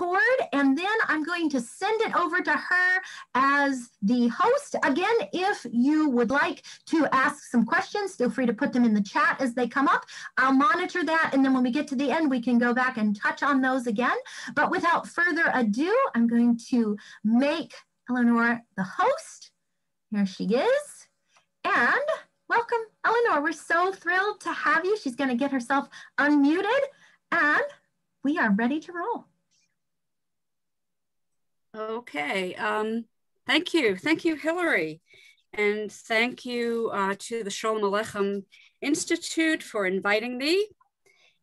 record, and then I'm going to send it over to her as the host. Again, if you would like to ask some questions, feel free to put them in the chat as they come up. I'll monitor that, and then when we get to the end, we can go back and touch on those again. But without further ado, I'm going to make Eleanor the host. Here she is. And welcome, Eleanor. We're so thrilled to have you. She's going to get herself unmuted, and we are ready to roll. Okay. Thank you. Thank you, Hillary. And thank you to the Shalom Aleichem Institute for inviting me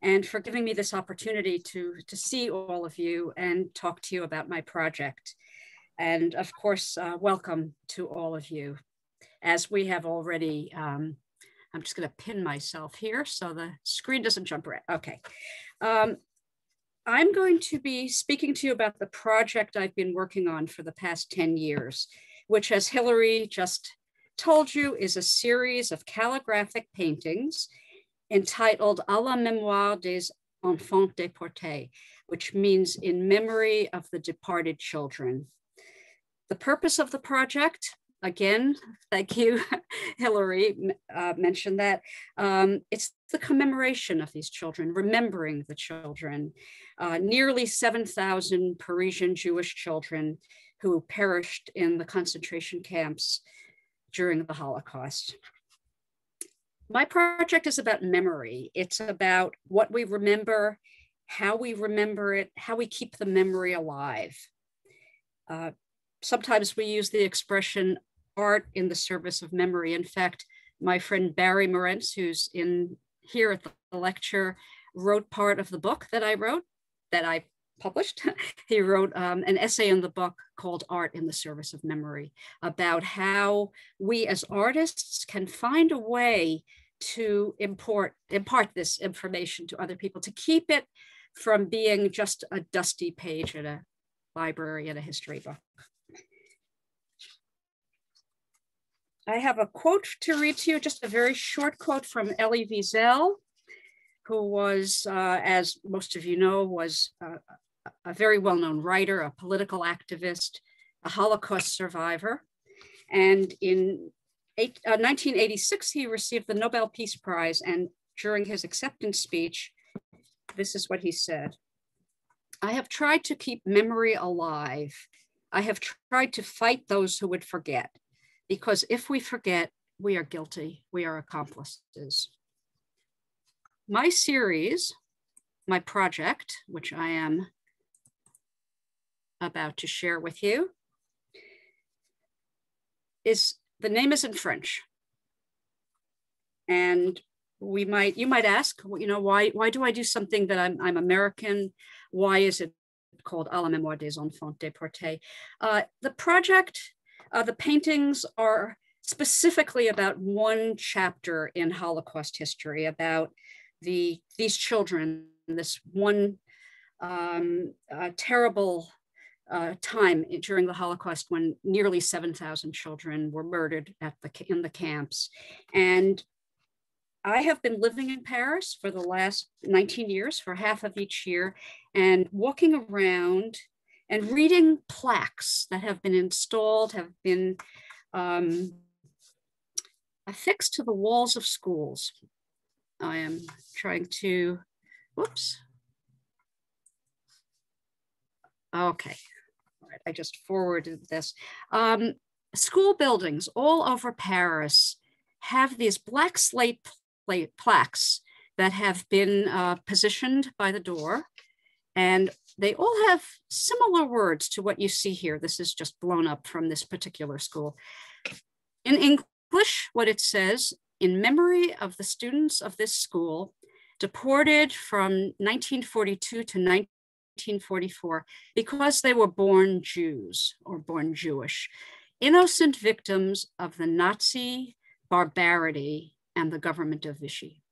and for giving me this opportunity to see all of you and talk to you about my project. And of course, welcome to all of you. As we have already, I'm just going to pin myself here so the screen doesn't jump around. Okay. I'm going to be speaking to you about the project I've been working on for the past 10 years, which, as Hillary just told you, is a series of calligraphic paintings entitled À la Mémoire des Enfants Déportés, which means in memory of the departed children. The purpose of the project, again, thank you, Hillary mentioned that, it's the commemoration of these children, remembering the children, nearly 7,000 Parisian Jewish children who perished in the concentration camps during the Holocaust. My project is about memory. It's about what we remember, how we remember it, how we keep the memory alive. Sometimes we use the expression art in the service of memory. In fact, my friend Barry Morenz, who's in here at the lecture, wrote part of the book that I wrote, that I published. He wrote an essay in the book called Art in the Service of Memory, about how we as artists can find a way to impart this information to other people, to keep it from being just a dusty page in a library, in a history book. I have a quote to read to you, just a very short quote from Ellie Wiesel, who was, as most of you know, was a very well-known writer, a political activist, a Holocaust survivor. And in 1986, he received the Nobel Peace Prize. And during his acceptance speech, this is what he said: "I have tried to keep memory alive. I have tried to fight those who would forget. Because if we forget, we are guilty, we are accomplices." My series, my project, which I am about to share with you, the name is in French. And you might ask, you know, why do I do something that I'm American? Why is it called À la Mémoire des Enfants Déportés? The project, the paintings are specifically about one chapter in Holocaust history, about these children, this one terrible time during the Holocaust when nearly 7,000 children were murdered in the camps. And I have been living in Paris for the last 19 years, for half of each year, and walking around and reading plaques that have been installed, have been affixed to the walls of schools. I am trying to, whoops. Okay, all right, I just forwarded this. School buildings all over Paris have these black slate plaques that have been positioned by the door, and they all have similar words to what you see here. This is just blown up from this particular school. In English, what it says: "In memory of the students of this school, deported from 1942 to 1944 because they were born Jews or born Jewish, innocent victims of the Nazi barbarity and the government of Vichy,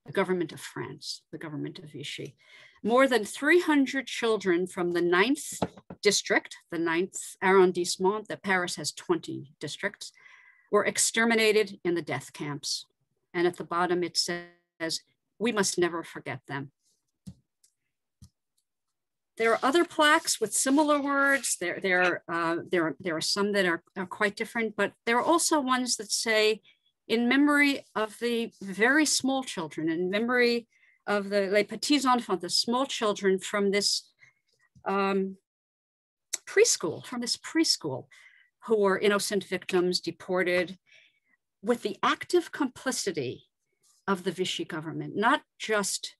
the government of France, the government of Vichy. More than 300 children from the 9th district, the 9th arrondissement, that Paris has 20 districts, were exterminated in the death camps." And at the bottom it says, "We must never forget them." There are other plaques with similar words. There are some that are quite different, but there are also ones that say, in memory of the very small children, in memory of the les petits enfants, the small children from this preschool, who were innocent victims deported with the active complicity of the Vichy government, not just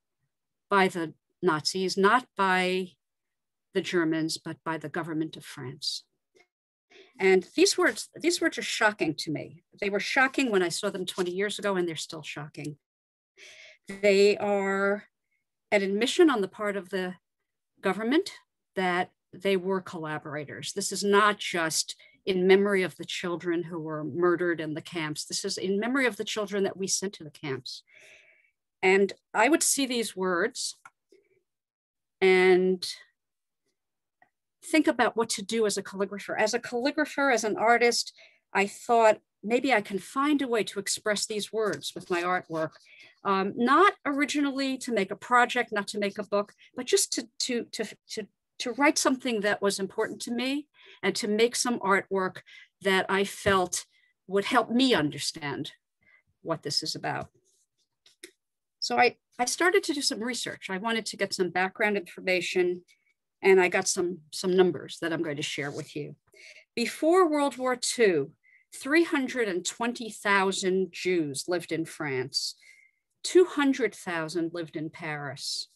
by the Nazis, not by the Germans, but by the government of France. And these words are shocking to me. They were shocking when I saw them 20 years ago, and they're still shocking. They are an admission on the part of the government that they were collaborators. This is not just in memory of the children who were murdered in the camps. This is in memory of the children that we sent to the camps. And I would see these words and think about what to do as a calligrapher. As a calligrapher, as an artist, I thought maybe I can find a way to express these words with my artwork. Not originally to make a project, not to make a book, but just to write something that was important to me and to make some artwork that I felt would help me understand what this is about. So I started to do some research. I wanted to get some background information, and I got some numbers that I'm going to share with you. Before World War II, 320,000 Jews lived in France. 200,000 lived in Paris.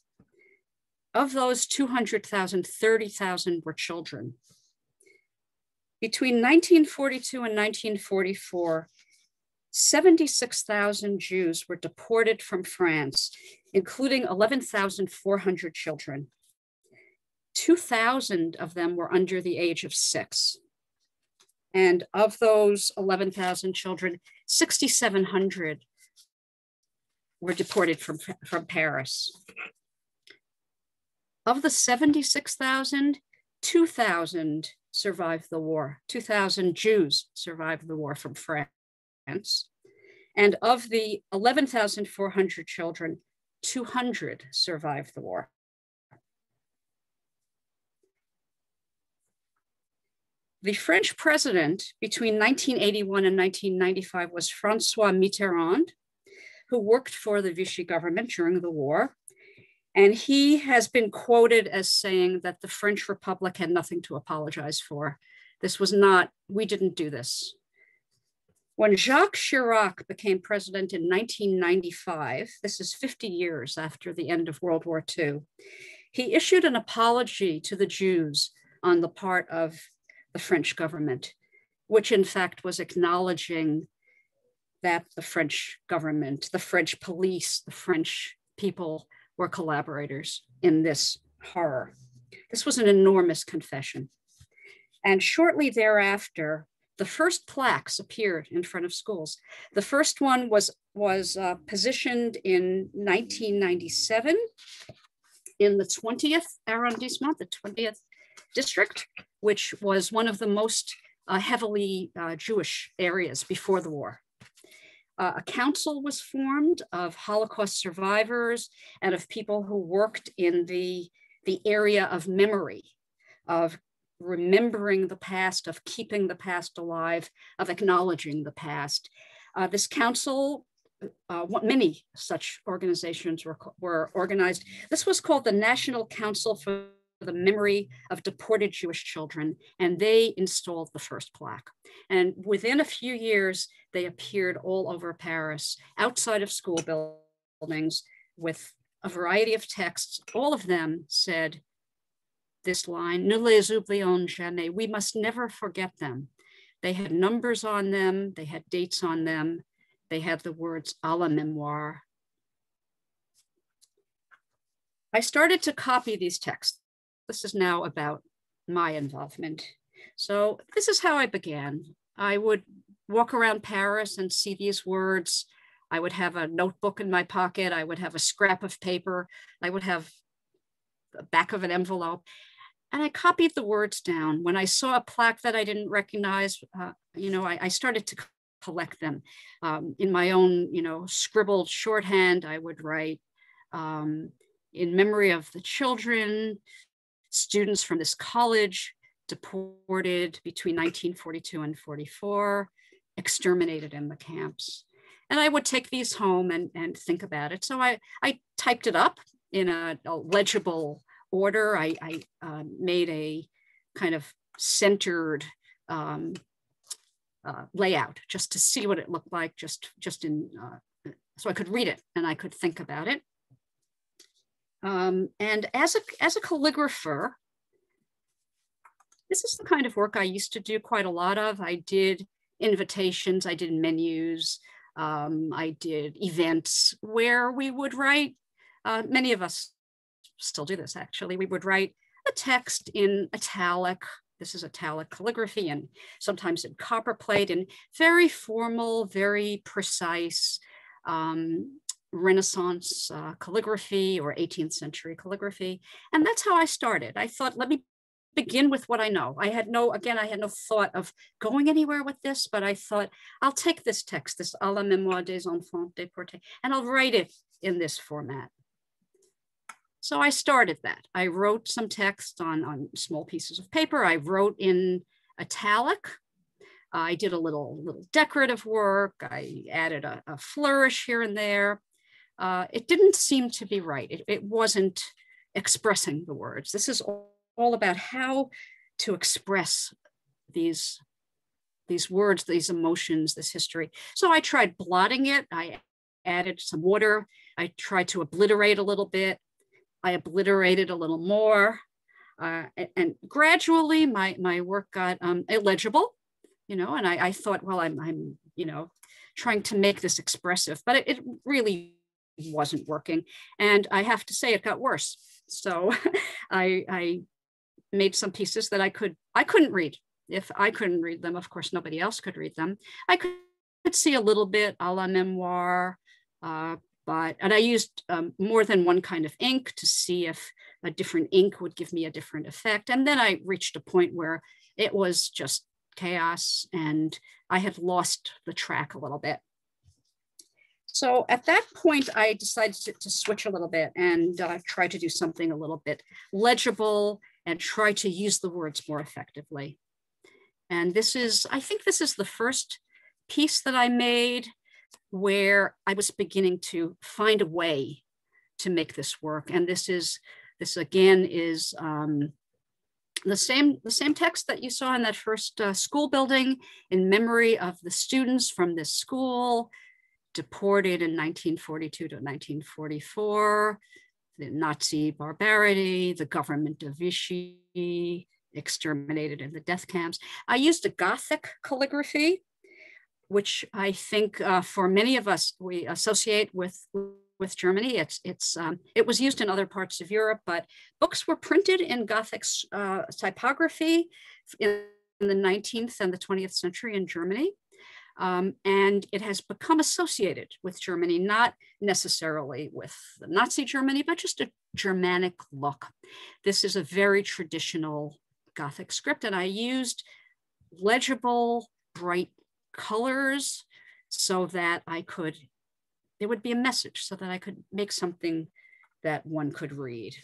Of those 200,000, 30,000 were children. Between 1942 and 1944, 76,000 Jews were deported from France, including 11,400 children. 2,000 of them were under the age of 6. And of those 11,000 children, 6,700 were deported from Paris. Of the 76,000, 2,000 survived the war. 2,000 Jews survived the war from France. And of the 11,400 children, 200 survived the war. The French president between 1981 and 1995 was François Mitterrand, who worked for the Vichy government during the war. And he has been quoted as saying that the French Republic had nothing to apologize for. This was not, we didn't do this. When Jacques Chirac became president in 1995, this is 50 years after the end of World War II, he issued an apology to the Jews on the part of the French government, which in fact was acknowledging that the French government, the French police, the French people were collaborators in this horror. This was an enormous confession. And shortly thereafter, the first plaques appeared in front of schools. The first one was positioned in 1997 in the 20th arrondissement, the 20th district, which was one of the most heavily Jewish areas before the war. A council was formed of Holocaust survivors and of people who worked in the area of memory, of remembering the past, of keeping the past alive, of acknowledging the past. This council, many such organizations were organized. This was called the National Council for the Memory of Deported Jewish Children, and they installed the first plaque. And within a few years, they appeared all over Paris, outside of school buildings, with a variety of texts. All of them said this line, "Ne les oublions jamais," we must never forget them. They had numbers on them, they had dates on them, they had the words "à la mémoire." I started to copy these texts. This is now about my involvement. So this is how I began. I would walk around Paris and see these words. I would have a notebook in my pocket. I would have a scrap of paper. I would have the back of an envelope. And I copied the words down. When I saw a plaque that I didn't recognize, I started to collect them. In my own, scribbled shorthand, I would write, in memory of the children, students from this college deported between 1942 and 44, exterminated in the camps. And I would take these home and think about it. So I typed it up in a legible order. I made a kind of centered layout just to see what it looked like, just in, so I could read it and I could think about it. And as a calligrapher, this is the kind of work I used to do quite a lot of. I did invitations, I did menus, I did events where we would write, many of us still do this actually, we would write a text in italic. This is italic calligraphy, and sometimes in copperplate, and very formal, very precise Renaissance calligraphy or 18th century calligraphy. And that's how I started. I thought, let me begin with what I know. I had no thought of going anywhere with this, but I thought, I'll take this text, this à la Mémoire des Enfants Déportés, and I'll write it in this format. So I started that. I wrote some text on small pieces of paper. I wrote in italic. I did a little decorative work. I added a flourish here and there. It didn't seem to be right. It wasn't expressing the words. This is all about how to express these words, these emotions, this history. So I tried blotting it. I added some water. I tried to obliterate a little bit. I obliterated a little more. And gradually my work got illegible, and I thought, well, I'm trying to make this expressive, but it really wasn't working. And I have to say it got worse. So I made some pieces that I couldn't read. If I couldn't read them, of course, nobody else could read them. I could see a little bit à la Mémoire, and I used more than one kind of ink to see if a different ink would give me a different effect. And then I reached a point where it was just chaos and I had lost the track a little bit. So at that point, I decided to switch a little bit and try to do something a little bit legible and try to use the words more effectively. And I think this is the first piece that I made where I was beginning to find a way to make this work. And this again is the same text that you saw in that first school building in memory of the students from this school deported in 1942 to 1944, the Nazi barbarity, the government of Vichy, exterminated in the death camps. I used a Gothic calligraphy, which I think for many of us, we associate with Germany. It was used in other parts of Europe, but books were printed in Gothic typography in the 19th and the 20th century in Germany. And it has become associated with Germany, not necessarily with the Nazi Germany, but just a Germanic look. This is a very traditional Gothic script, and I used legible, bright colors so that there would be a message, so that I could make something that one could read.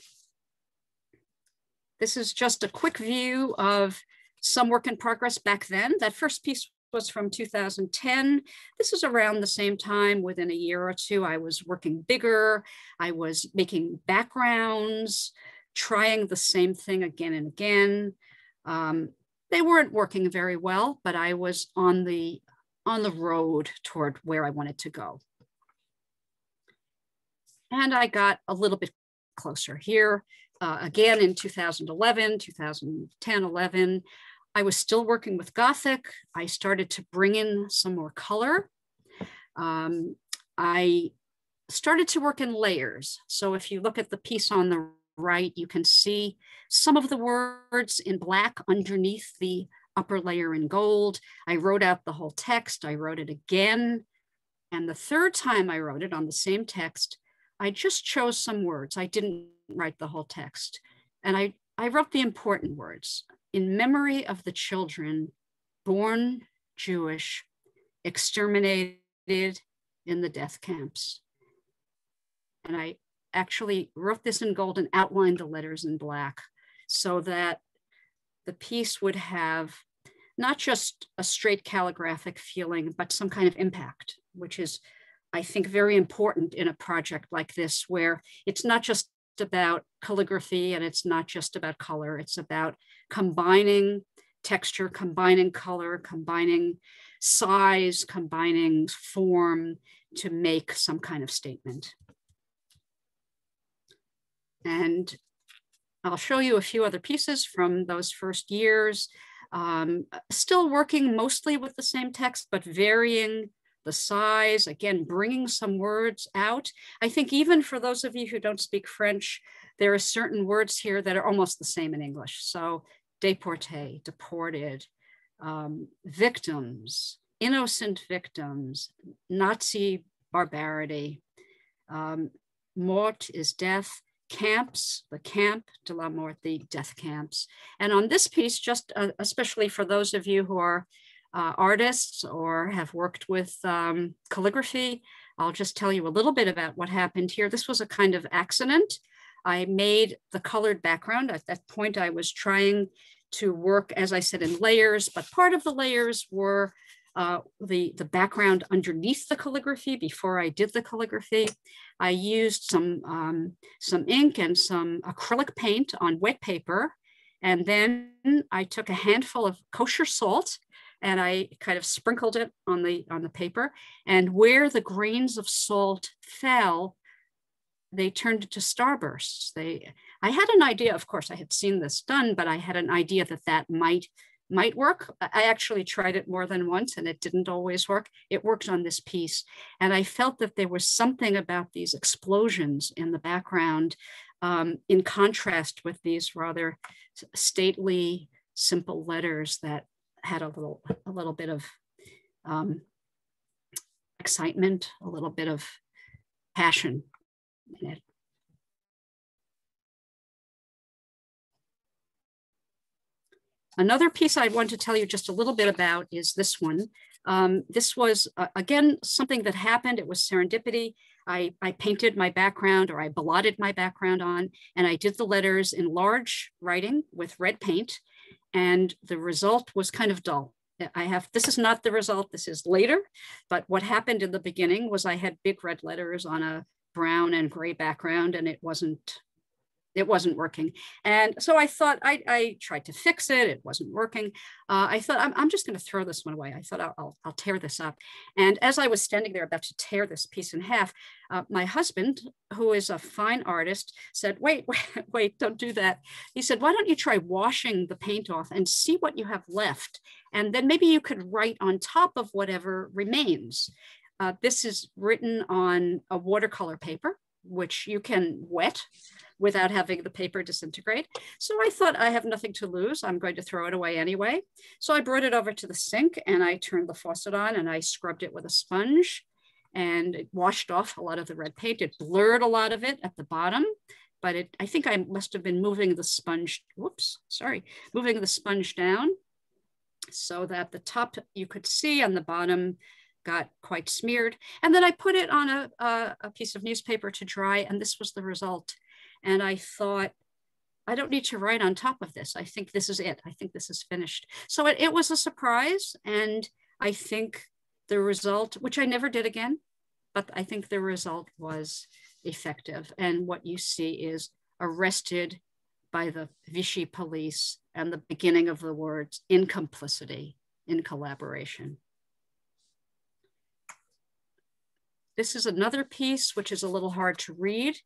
This is just a quick view of some work in progress back then. That first piece was from 2010. This is around the same time. Within a year or two, I was working bigger. I was making backgrounds, trying the same thing again and again. They weren't working very well, but I was on the road toward where I wanted to go. And I got a little bit closer here. Again, in 2011, 2010, 11, I was still working with Gothic. I started to bring in some more color. I started to work in layers. So if you look at the piece on the right, you can see some of the words in black underneath the upper layer in gold. I wrote out the whole text. I wrote it again. And the third time I wrote it on the same text, I just chose some words. I didn't write the whole text. And I wrote the important words: in memory of the children born Jewish, exterminated in the death camps. And I actually wrote this in gold and outlined the letters in black so that the piece would have not just a straight calligraphic feeling, but some kind of impact, which is, I think, very important in a project like this, where it's not just about calligraphy and it's not just about color. It's about combining texture, combining color, combining size, combining form to make some kind of statement. And I'll show you a few other pieces from those first years. Still working mostly with the same text, but varying the size, again, bringing some words out. I think even for those of you who don't speak French, there are certain words here that are almost the same in English. So déporté, deported, victims, innocent victims, Nazi barbarity, mort is death, camps, the camp de la mort, the death camps. And on this piece, just especially for those of you who are artists or have worked with calligraphy, I'll just tell you a little bit about what happened here. This was a kind of accident. I made the colored background. At that point, I was trying to work, as I said, in layers, but part of the layers were the background underneath the calligraphy. Before I did the calligraphy, I used some ink and some acrylic paint on wet paper. And then I took a handful of kosher salt and I kind of sprinkled it on the paper. And where the grains of salt fell, they turned into starbursts. I had an idea, of course, I had seen this done, but I had an idea that that might work. I actually tried it more than once and it didn't always work. It worked on this piece. And I felt that there was something about these explosions in the background in contrast with these rather stately, simple letters that had a little bit of excitement, a little bit of passion in it. Another piece I want to tell you just a little bit about is this one. This was, again, something that happened. It was serendipity. I painted my background, or I blotted my background on, and I did the letters in large writing with red paint, and the result was kind of dull. This is not the result, this is later, but what happened in the beginning was I had big red letters on a brown and gray background, and it wasn't working. And so I thought, I tried to fix it. It wasn't working. I thought, I'm just going to throw this one away. I thought I'll tear this up. And as I was standing there about to tear this piece in half, my husband, who is a fine artist, said, wait, don't do that. He said, why don't you try washing the paint off and see what you have left? And then maybe you could write on top of whatever remains. This is written on a watercolor paper, which you can wet without having the paper disintegrate. So I thought, I have nothing to lose. I'm going to throw it away anyway. So I brought it over to the sink and I turned the faucet on and I scrubbed it with a sponge, and it washed off a lot of the red paint. It blurred a lot of it at the bottom, but I think I must have been moving the sponge, moving the sponge down so that the top you could see and the bottom got quite smeared. And then I put it on a piece of newspaper to dry, and this was the result. And I thought, I don't need to write on top of this. I think this is it. I think this is finished. So it was a surprise. And I think the result, which I never did again, but I think the result was effective. And what you see is arrested by the Vichy police and the beginning of the words, in complicity, in collaboration. This is another piece, which is a little hard to read.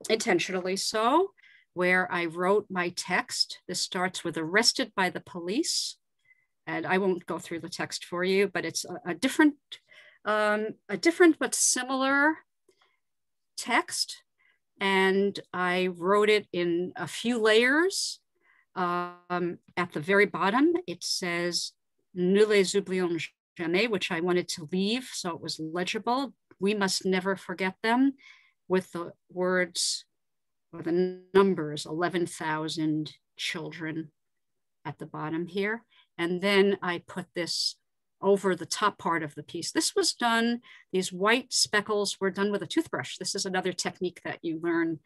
Intentionally so, where I wrote my text. This starts with arrested by the police. And I won't go through the text for you, but it's a different but similar text. And I wrote it in a few layers. At the very bottom, it says, ne les oublions jamais, which I wanted to leave so it was legible. We must never forget them, with the words or the numbers, 11,000 children at the bottom here. And then I put this over the top part of the piece. This was done, these white speckles were done with a toothbrush. This is another technique that you learn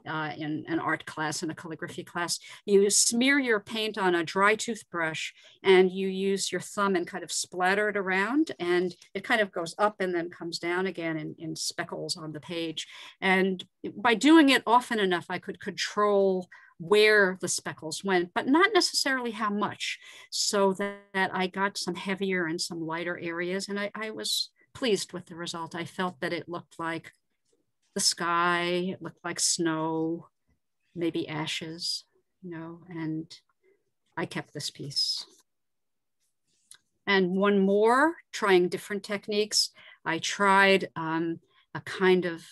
in an art class, in a calligraphy class. You smear your paint on a dry toothbrush and you use your thumb and kind of splatter it around, and it kind of goes up and then comes down again in speckles on the page. And by doing it often enough, I could control where the speckles went, but not necessarily how much, so that I got some heavier and some lighter areas. And I was pleased with the result. I felt that it looked like the sky, it looked like snow, maybe ashes, you know, and I kept this piece. And one more, trying different techniques. I tried a kind of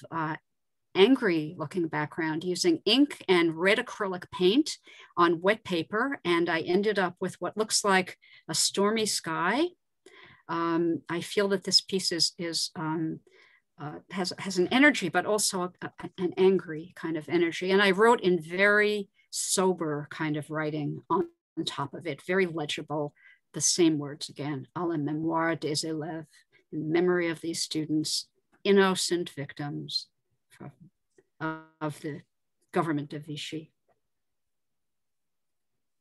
angry looking background using ink and red acrylic paint on wet paper. And I ended up with what looks like a stormy sky. I feel that this piece has an energy, but also an angry kind of energy. And I wrote in very sober kind of writing on top of it, very legible, the same words again, à la mémoire des élèves, in memory of these students, innocent victims of the government of Vichy.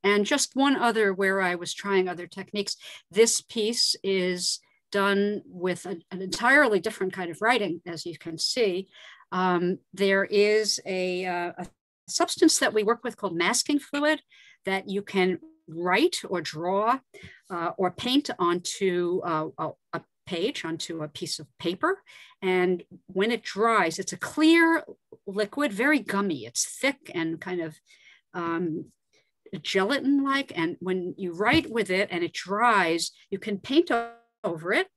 And just one other where I was trying other techniques. This piece is done with an entirely different kind of writing, as you can see. There is a substance that we work with called masking fluid that you can write or draw or paint onto a page, onto a piece of paper. And when it dries, it's a clear liquid, very gummy. It's thick and kind of gelatin-like. And when you write with it and it dries, you can paint over it.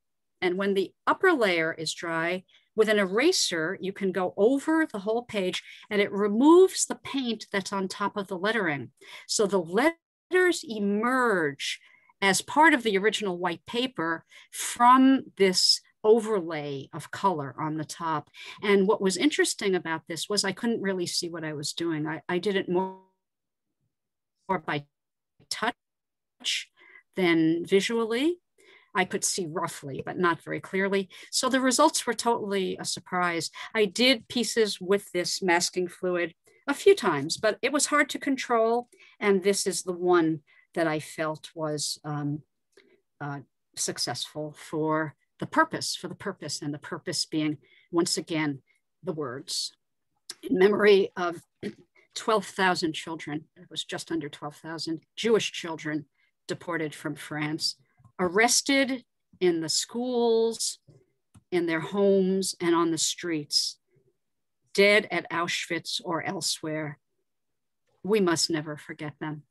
And when the upper layer is dry, with an eraser, you can go over the whole page and it removes the paint that's on top of the lettering. So the letters emerge as part of the original white paper from this overlay of color on the top. And what was interesting about this was I couldn't really see what I was doing. I did it more by touch than visually. I could see roughly, but not very clearly. So the results were totally a surprise. I did pieces with this masking fluid a few times, but it was hard to control. And this is the one that I felt was successful for the purpose, and the purpose being, once again, the words. In memory of 12,000 children, it was just under 12,000 Jewish children deported from France, arrested in the schools, in their homes, and on the streets, dead at Auschwitz or elsewhere. We must never forget them.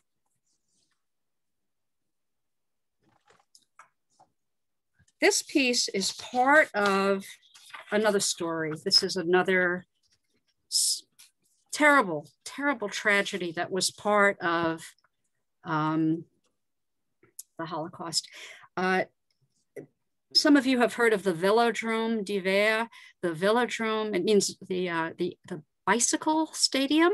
This piece is part of another story. This is another terrible, terrible tragedy that was part of the Holocaust. Some of you have heard of the Velodrome d'hiver. The Velodrome, it means the bicycle stadium.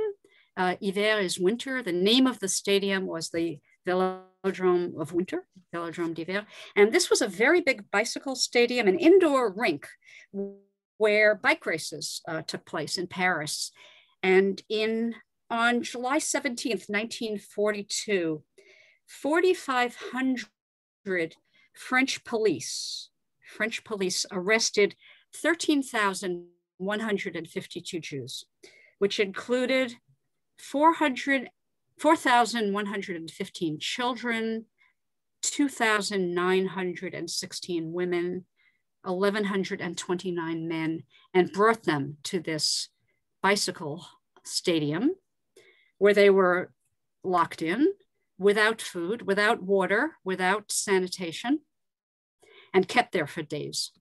Hiver is winter. The name of the stadium was the Velodrome of Winter, Velodrome d'hiver. And this was a very big bicycle stadium, an indoor rink where bike races took place in Paris. And on July 17th, 1942, 4,500 French police arrested 13,152 Jews, which included 4,115 children, 2,916 women, 1,129 men, and brought them to this bicycle stadium where they were locked in, without food, without water, without sanitation, and kept there for days.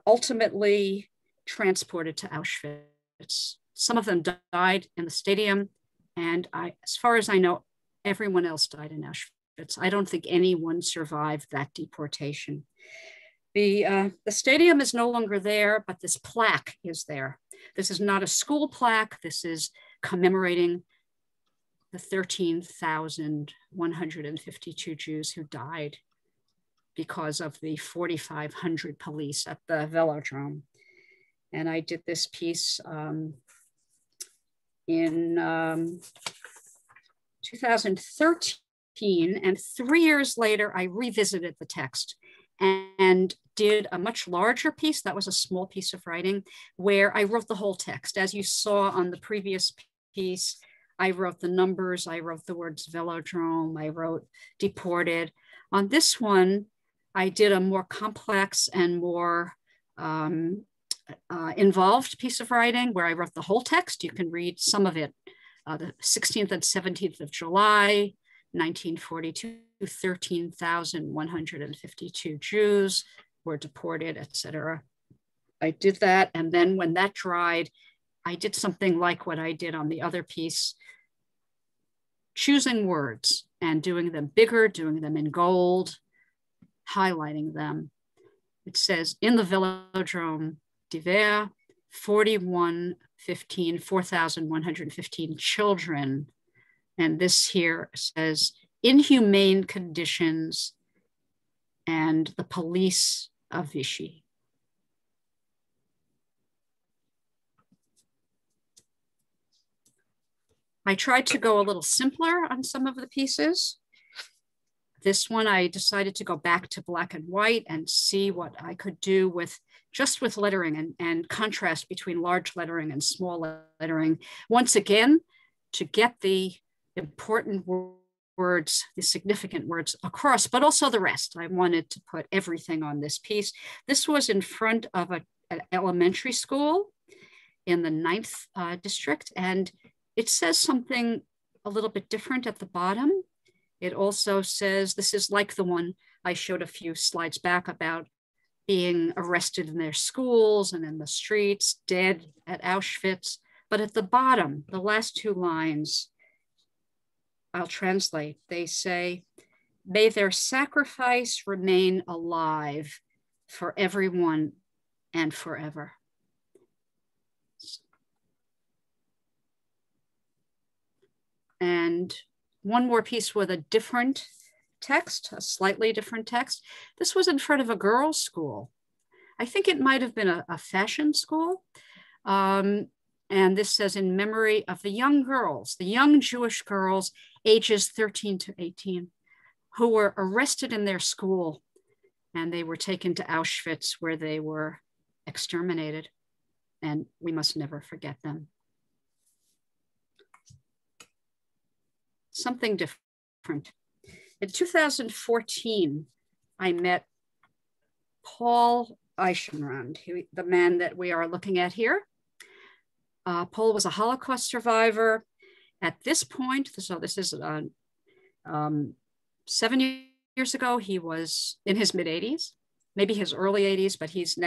Ultimately transported to Auschwitz. Some of them died in the stadium, and as far as I know, everyone else died in Auschwitz. I don't think anyone survived that deportation. The stadium is no longer there, but this plaque is there. This is not a school plaque. This is commemorating the 13,152 Jews who died because of the 4,500 police at the Velodrome. And I did this piece in 2013, and 3 years later, I revisited the text and did a much larger piece. That was a small piece of writing where I wrote the whole text. As you saw on the previous piece, I wrote the numbers, I wrote the words velodrome, I wrote deported. On this one, I did a more complex and more involved piece of writing where I wrote the whole text. You can read some of it. The 16th and 17th of July, 1942, 13,152 Jews were deported, etc. I did that. And then when that dried, I did something like what I did on the other piece, choosing words and doing them bigger, doing them in gold, highlighting them. It says, in the velodrome d'hiver, 4,115 children. And this here says, inhumane conditions and the police of Vichy. I tried to go a little simpler on some of the pieces. This one, I decided to go back to black and white and see what I could do with just with lettering and contrast between large lettering and small lettering. Once again, to get the important words, the significant words across, but also the rest. I wanted to put everything on this piece. This was in front of an elementary school in the 9th district, and it says something a little bit different at the bottom. It also says, this is like the one I showed a few slides back about being arrested in their schools and in the streets, dead at Auschwitz. But at the bottom, the last 2 lines, I'll translate. They say, may their sacrifice remain alive for everyone and forever. And one more piece with a different text, a slightly different text. This was in front of a girls' school. I think it might have been a fashion school. And this says, in memory of the young girls, the young Jewish girls, ages 13 to 18, who were arrested in their school, and they were taken to Auschwitz where they were exterminated. And we must never forget them. Something different. In 2014, I met Paul Eichenrand, the man that we are looking at here. Paul was a Holocaust survivor. At this point, so this is 7 years ago, he was in his mid-80s, maybe his early 80s, but he's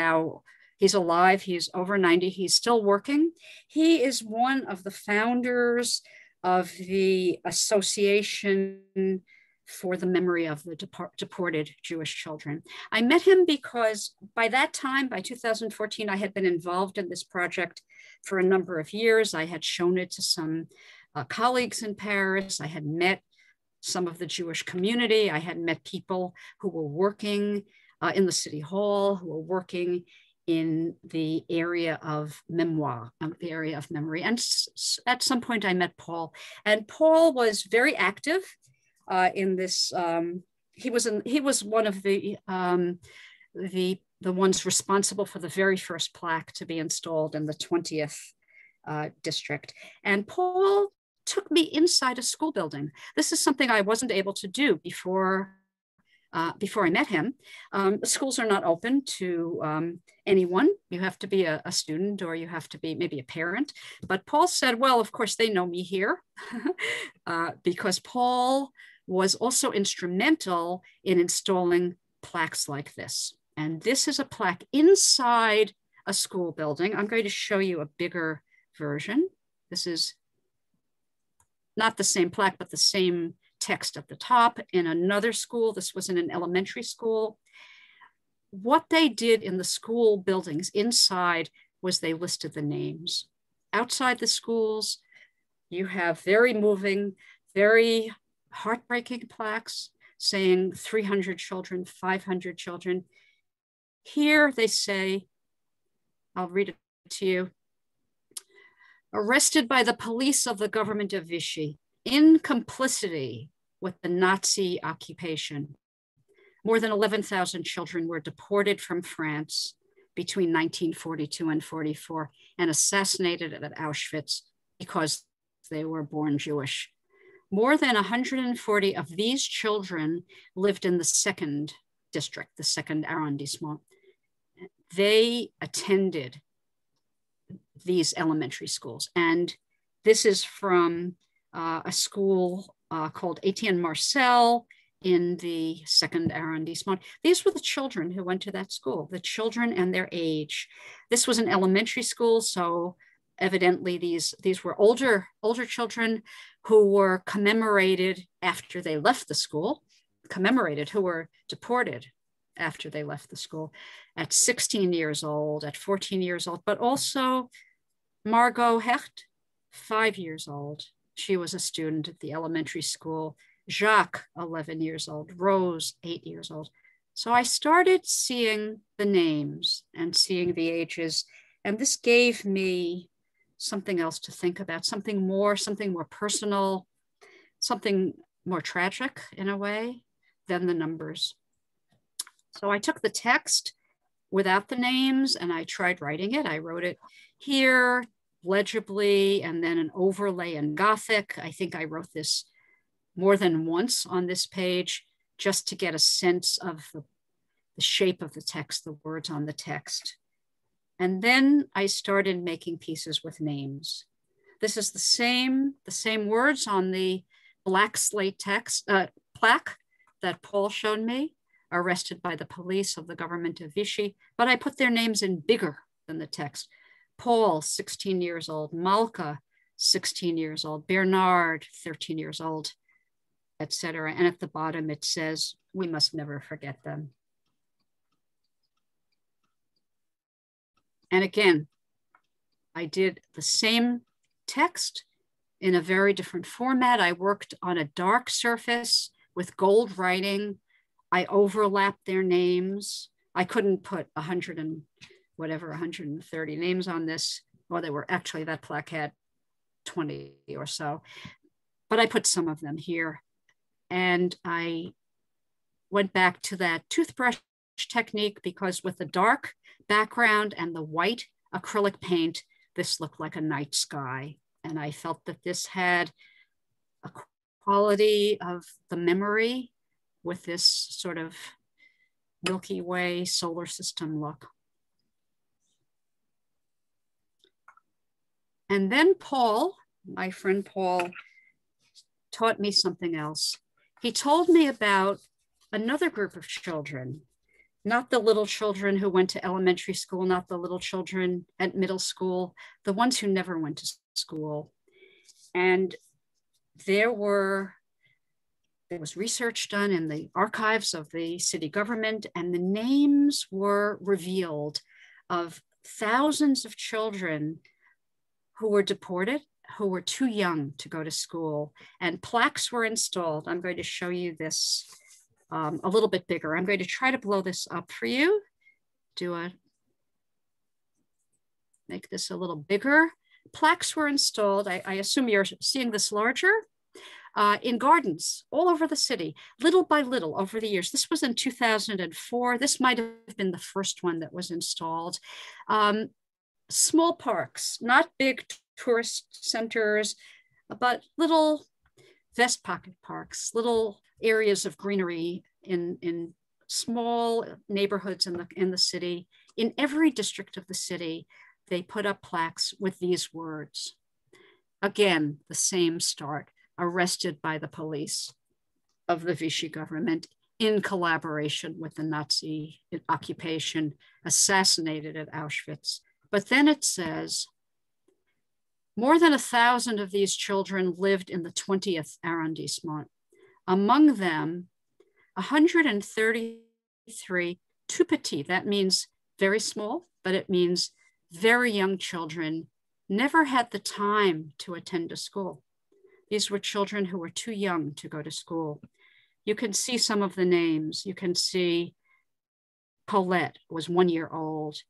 alive, he's over 90, he's still working. He is one of the founders of the Association for the Memory of the Deported Jewish Children. I met him because by that time, by 2014, I had been involved in this project for a number of years. I had shown it to some colleagues in Paris. I had met some of the Jewish community. I had met people who were working in the city hall, who were working in the area of Mémoire, the area of memory. And at some point I met Paul, and Paul was very active in this. He was one of the ones responsible for the very first plaque to be installed in the 20th district. And Paul took me inside a school building. This is something I wasn't able to do before I met him. Schools are not open to anyone. You have to be a student, or you have to be maybe a parent. But Paul said, well, of course they know me here because Paul was also instrumental in installing plaques like this. And this is a plaque inside a school building. I'm going to show you a bigger version. This is not the same plaque, but the same text at the top in another school. This was in an elementary school. What they did in the school buildings inside was they listed the names. Outside the schools, you have very moving, very heartbreaking plaques saying 300 children, 500 children. Here they say, I'll read it to you. arrested by the police of the government of Vichy in complicity with the Nazi occupation. More than 11,000 children were deported from France between 1942 and 44 and assassinated at Auschwitz because they were born Jewish. More than 140 of these children lived in the second district, the second arrondissement. They attended these elementary schools. And this is from a school called Etienne Marcel in the second arrondissement. These were the children who went to that school, the children and their age. This was an elementary school, so evidently these were older children who were commemorated after they left the school, who were deported after they left the school at 16 years old, at 14 years old, but also Margot Hecht, 5 years old. She was a student at the elementary school. Jacques, 11 years old. Rose, 8 years old. So I started seeing the names and seeing the ages, and this gave me something else to think about, something more personal, something more tragic in a way than the numbers. So I took the text without the names and I tried writing it. I wrote it here legibly and then an overlay in Gothic. I think I wrote this more than once on this page just to get a sense of the shape of the text, the words on the text. And then I started making pieces with names. This is the same words on the black slate text, plaque that Paul showed me, arrested by the police of the government of Vichy, but I put their names in bigger than the text. Paul, 16 years old, Malka, 16 years old, Bernard, 13 years old, etc. And at the bottom it says, we must never forget them. And again, I did the same text in a very different format. I worked on a dark surface with gold writing. I overlapped their names. I couldn't put 130 names on this. Well, they were actually, that plaque had 20 or so, but I put some of them here. And I went back to that toothbrush technique because with the dark background and the white acrylic paint, this looked like a night sky. And I felt that this had a quality of the memory with this sort of Milky Way solar system look. And then Paul, my friend Paul, taught me something else. He told me about another group of children, not the little children who went to elementary school, not the little children at middle school, the ones who never went to school. And there was research done in the archives of the city government, and the names were revealed of thousands of children who were deported, who were too young to go to school, and plaques were installed. I'm going to show you this a little bit bigger. I'm going to try to blow this up for you. Make this a little bigger. Plaques were installed. I assume you're seeing this larger. In gardens all over the city, little by little over the years. This was in 2004. This might have been the first one that was installed. Small parks, not big tourist centers, but little vest pocket parks, little areas of greenery in small neighborhoods in the city. In every district of the city, they put up plaques with these words. Again, the same start. Arrested by the police of the Vichy government in collaboration with the Nazi occupation, assassinated at Auschwitz. But then it says, more than 1,000 of these children lived in the 20th arrondissement. Among them, 133 tout petits, that means very small, but it means very young children, never had the time to attend a school. These were children who were too young to go to school. You can see some of the names. You can see Colette was 1 year old.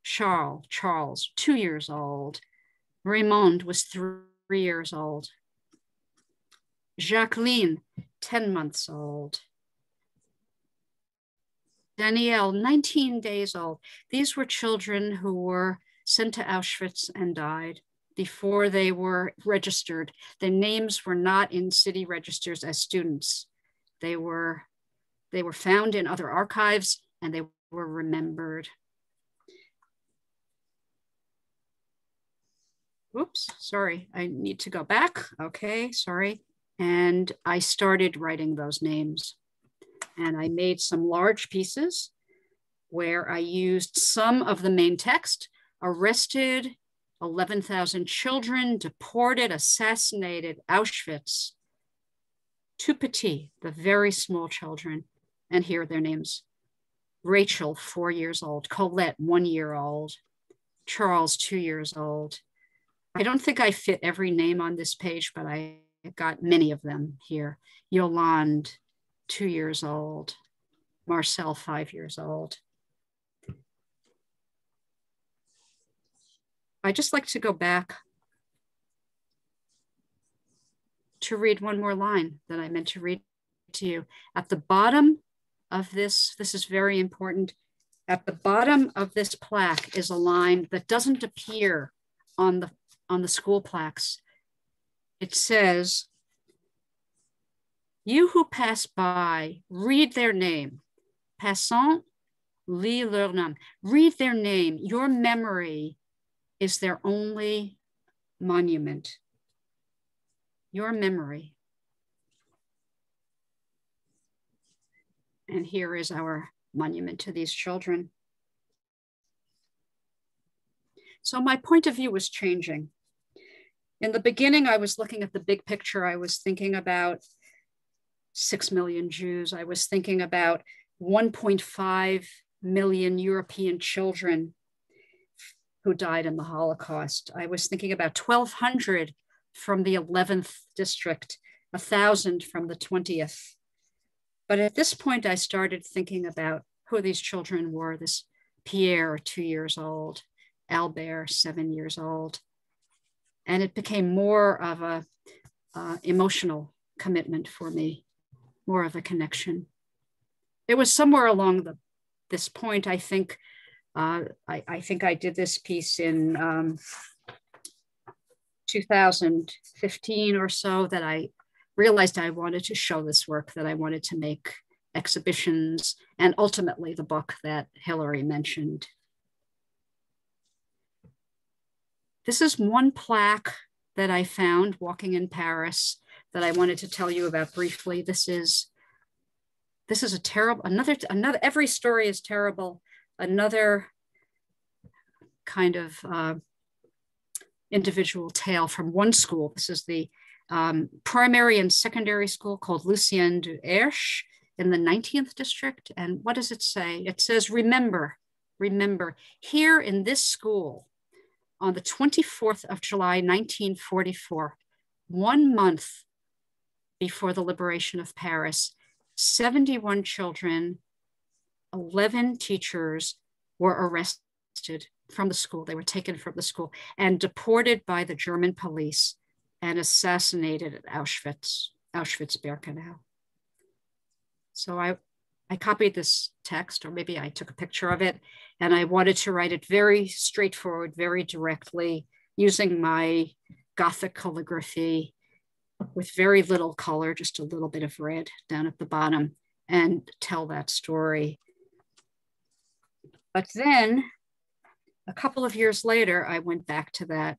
Charles, 2 years old. Raymond was 3 years old. Jacqueline, 10 months old. Danielle, 19 days old. These were children who were sent to Auschwitz and died before they were registered. Their names were not in city registers as students. They were found in other archives and they were remembered. Oops, sorry, I need to go back. Okay, sorry. And I started writing those names. And I made some large pieces where I used some of the main text: arrested, 11,000 children, deported, assassinated, Auschwitz. Tout petit, the very small children. And here are their names: Rachel, 4 years old, Colette, 1 year old, Charles, 2 years old. I don't think I fit every name on this page, but I got many of them here. Yolande, 2 years old, Marcel, 5 years old. I just like to go back to read one more line that I meant to read to you. At the bottom of this is very important. At the bottom of this plaque is a line that doesn't appear on the school plaques. It says, "You who pass by, read their name. Passant, lis leur nom." Read their name. Your memory is their only monument. Your memory. And here is our monument to these children. So my point of view was changing. In the beginning, I was looking at the big picture. I was thinking about 6 million Jews. I was thinking about 1.5 million European children who died in the Holocaust. I was thinking about 1,200 from the 11th district, 1,000 from the 20th. But at this point, I started thinking about who these children were. This Pierre, 2 years old, Albert, 7 years old. And it became more of a emotional commitment for me, more of a connection. It was somewhere along this point, I think. I think I did this piece in 2015 or so, that I realized I wanted to show this work, that I wanted to make exhibitions, and ultimately the book that Hillary mentioned. This is one plaque that I found walking in Paris that I wanted to tell you about briefly. This is a terrible, another, every story is terrible. Another kind of individual tale from one school. This is the primary and secondary school called Lucien du Herche in the 19th district. And what does it say? It says, remember, remember, here in this school, on the 24th of July, 1944, 1 month before the liberation of Paris, 71 children, 11 teachers were arrested from the school. They were taken from the school and deported by the German police and assassinated at Auschwitz-Birkenau. So I copied this text, or maybe I took a picture of it, and I wanted to write it very straightforward, very directly, using my Gothic calligraphy with very little color, just a little bit of red down at the bottom, and tell that story. But then a couple of years later, I went back to that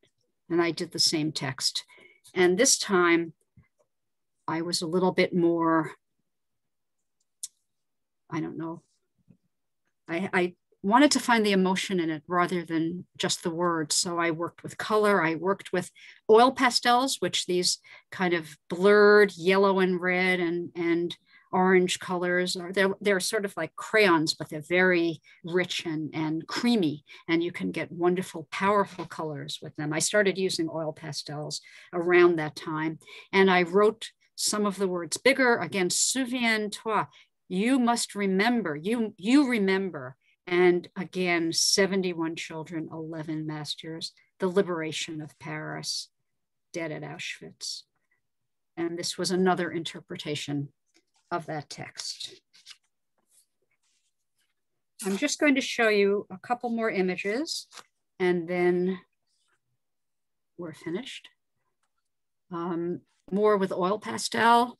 and I did the same text. And this time I was a little bit more, I don't know. I wanted to find the emotion in it rather than just the words. So I worked with color. I worked with oil pastels, which these kind of blurred yellow and red and orange colors are. They're sort of like crayons, but they're very rich and creamy. And you can get wonderful, powerful colors with them. I started using oil pastels around that time. And I wrote some of the words bigger. Again, souviens-toi. You must remember, you remember. And again, 71 children, 11 masters, the liberation of Paris, dead at Auschwitz. And this was another interpretation of that text. I'm just going to show you a couple more images and then we're finished. More with oil pastel.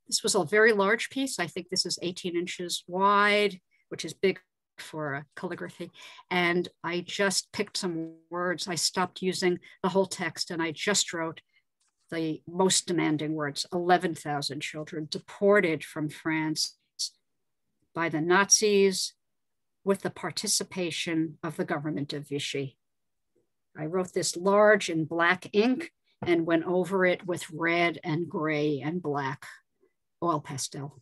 This was a very large piece. I think this is 18 inches wide, which is big for calligraphy. And I just picked some words. I stopped using the whole text and I just wrote the most demanding words. 11,000 children deported from France by the Nazis with the participation of the government of Vichy. I wrote this large in black ink and went over it with red and gray and black oil pastel.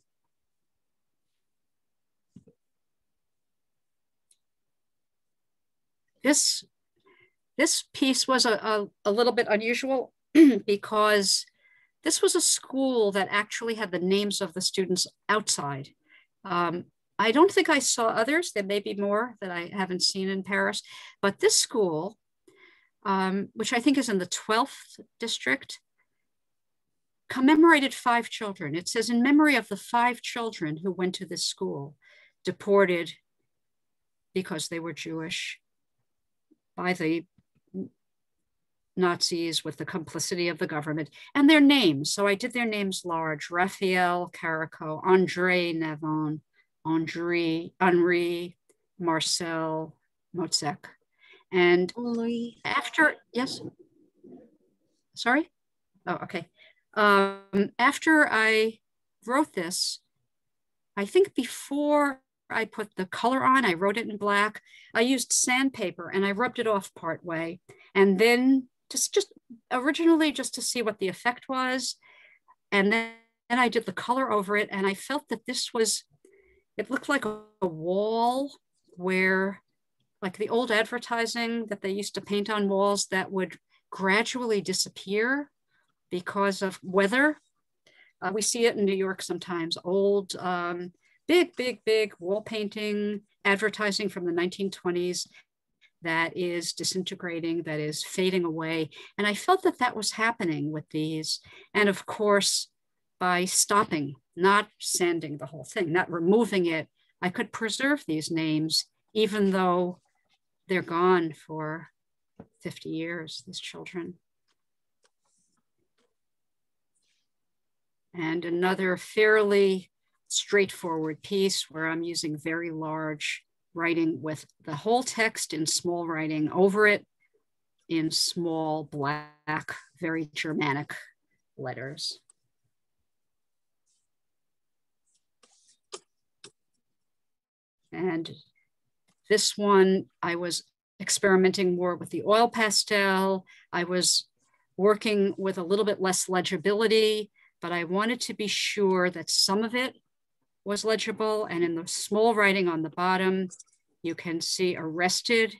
This piece was a little bit unusual because this was a school that actually had the names of the students outside. I don't think I saw others. There may be more that I haven't seen in Paris, but this school, which I think is in the 12th district, commemorated 5 children. It says in memory of the 5 children who went to this school, deported because they were Jewish by the Nazis with the complicity of the government, and their names. So I did their names large: Raphael Caraco, Andre Navon, Henri, Marcel Motzek. And after, yes, sorry? Oh, okay. After I wrote this, I think before I put the color on, I wrote it in black. I used sandpaper and I rubbed it off part way. And then just originally just to see what the effect was. And then I did the color over it. And I felt that this was, it looked like a wall where, like the old advertising that they used to paint on walls that would gradually disappear because of weather. We see it in New York sometimes, old, big wall painting, advertising from the 1920s that is disintegrating, that is fading away. And I felt that that was happening with these. And of course, by stopping, not sanding the whole thing, not removing it, I could preserve these names, even though they're gone for 50 years, these children. And another fairly straightforward piece where I'm using very large writing with the whole text in small writing over it in small black, very Germanic letters. And this one, I was experimenting more with the oil pastel. I was working with a little bit less legibility, but I wanted to be sure that some of it was legible. And in the small writing on the bottom, you can see arrested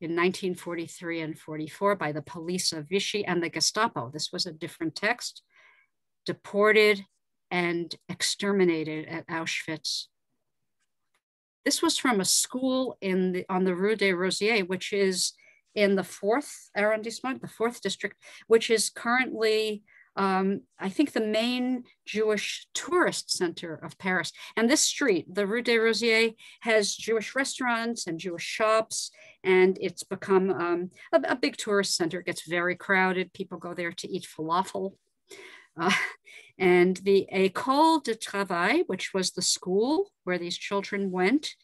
in 1943 and 44 by the police of Vichy and the Gestapo. This was a different text. Deported and exterminated at Auschwitz. This was from a school on the Rue des Rosiers, which is in the 4th arrondissement, the 4th district, which is currently, I think, the main Jewish tourist center of Paris. And this street, the Rue des Rosiers, has Jewish restaurants and Jewish shops, and it's become a big tourist center. It gets very crowded. People go there to eat falafel. And the École de Travail, which was the school where these children went,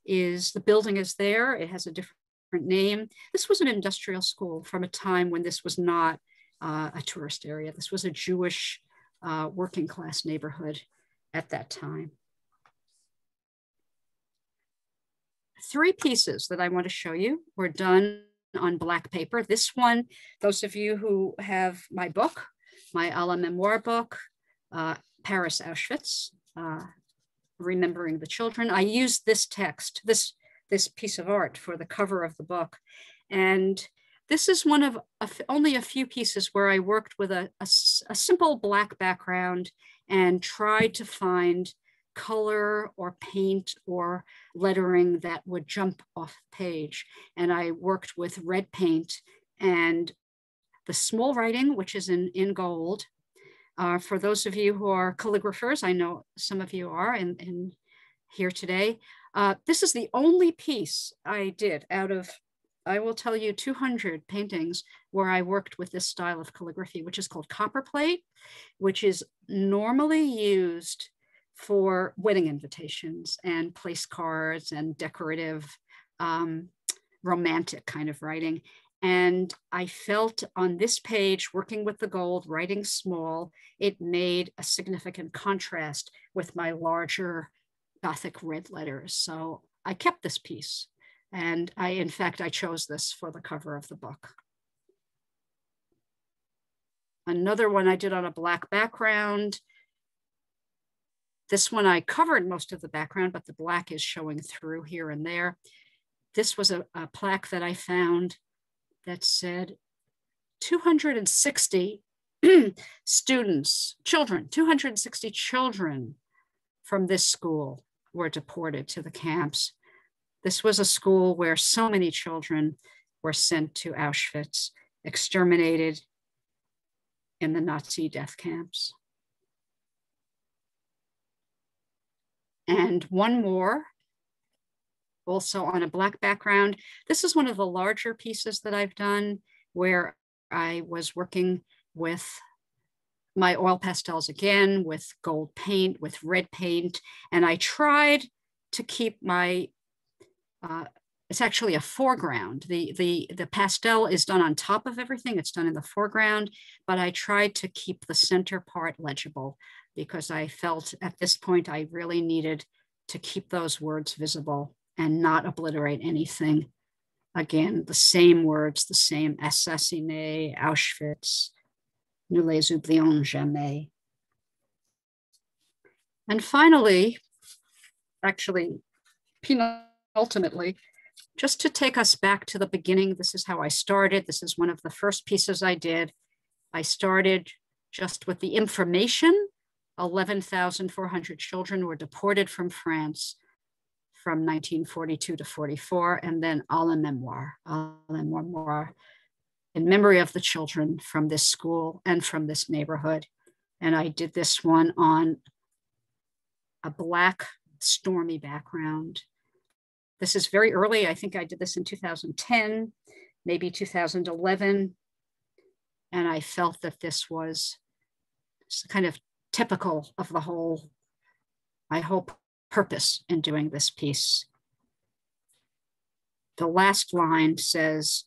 the building is there. It has a different name. This was an industrial school from a time when this was not a tourist area. This was a Jewish working class neighborhood at that time. 3 pieces that I want to show you were done on black paper. This one, those of you who have my book, my a la Mémoire book, Paris, Auschwitz, Remembering the Children. I used this text, this piece of art for the cover of the book. And this is one of only a few pieces where I worked with a simple black background and tried to find color or paint or lettering that would jump off the page. And I worked with red paint and the small writing, which is in gold. For those of you who are calligraphers, I know some of you are in here today. This is the only piece I did out of, I will tell you, 200 paintings where I worked with this style of calligraphy, which is called copperplate, which is normally used for wedding invitations and place cards and decorative, romantic kind of writing. And I felt on this page, working with the gold, writing small, it made a significant contrast with my larger Gothic red letters. So I kept this piece. And in fact, I chose this for the cover of the book. Another one I did on a black background. This one I covered most of the background, but the black is showing through here and there. This was a plaque that I found that said 260 students, children, 260 children from this school were deported to the camps. This was a school where so many children were sent to Auschwitz, exterminated in the Nazi death camps. And one more, also on a black background. This is one of the larger pieces that I've done where I was working with my oil pastels again, with gold paint, with red paint. And I tried to keep my, it's actually a foreground. The pastel is done on top of everything. It's done in the foreground, but I tried to keep the center part legible because I felt at this point I really needed to keep those words visible and not obliterate anything. Again, the same words, the same assassiné, Auschwitz, nous les oublions jamais. And finally, actually, penultimately, just to take us back to the beginning, this is how I started. This is one of the first pieces I did. I started just with the information. 11,400 children were deported from France from 1942 to 44, and then à la mémoire, in memory of the children from this school and from this neighborhood. And I did this one on a black stormy background. This is very early. I think I did this in 2010, maybe 2011. And I felt that this was kind of typical of the whole, my whole purpose in doing this piece. The last line says,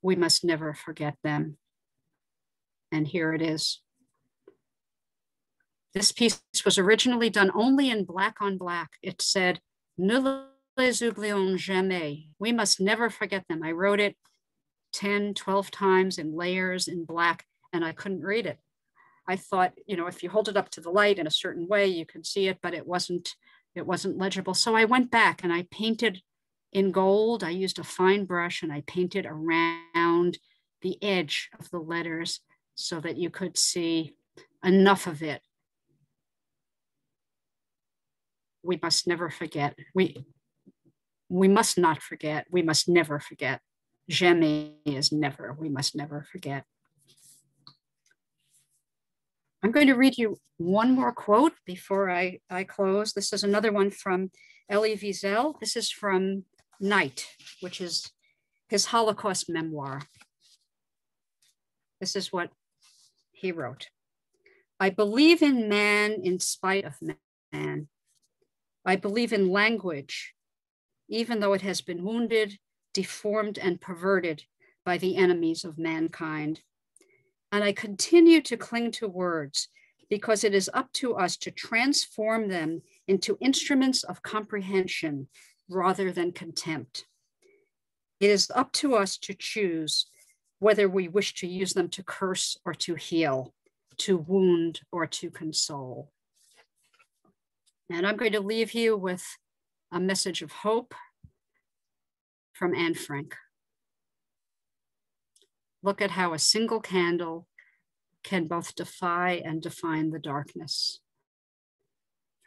"We must never forget them." And here it is. This piece was originally done only in black on black. It said, "Ne les oublions jamais." We must never forget them. I wrote it 10, 12 times in layers in black, and I couldn't read it. I thought, you know, if you hold it up to the light in a certain way, you could see it, but it wasn't legible. So I went back and I painted in gold. I used a fine brush and I painted around the edge of the letters so that you could see enough of it. We must never forget. We must not forget. We must never forget. Jamais is never. We must never forget. I'm going to read you one more quote before I close. This is another one from Ellie Wiesel. This is from Night, which is his Holocaust memoir. This is what he wrote. "I believe in man in spite of man. I believe in language, even though it has been wounded, deformed, and perverted by the enemies of mankind. And I continue to cling to words because it is up to us to transform them into instruments of comprehension rather than contempt. It is up to us to choose whether we wish to use them to curse or to heal, to wound or to console." And I'm going to leave you with a message of hope from Anne Frank. Look at how a single candle can both defy and define the darkness.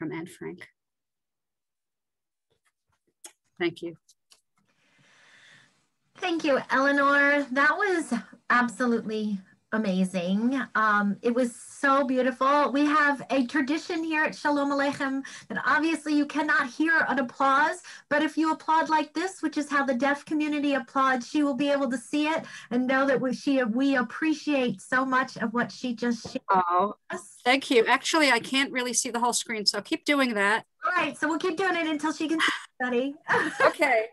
from Anne Frank. Thank you. Thank you, Eleanor. That was absolutely amazing. It was so beautiful. We have a tradition here at Shalom Aleichem that obviously you cannot hear an applause, but if you applaud like this, which is how the deaf community applauds, she will be able to see it and know that we appreciate so much of what she just shared. Oh, thank you. Actually, I can't really see the whole screen, so keep doing that. All right, so we'll keep doing it until she can see it, buddy. Okay.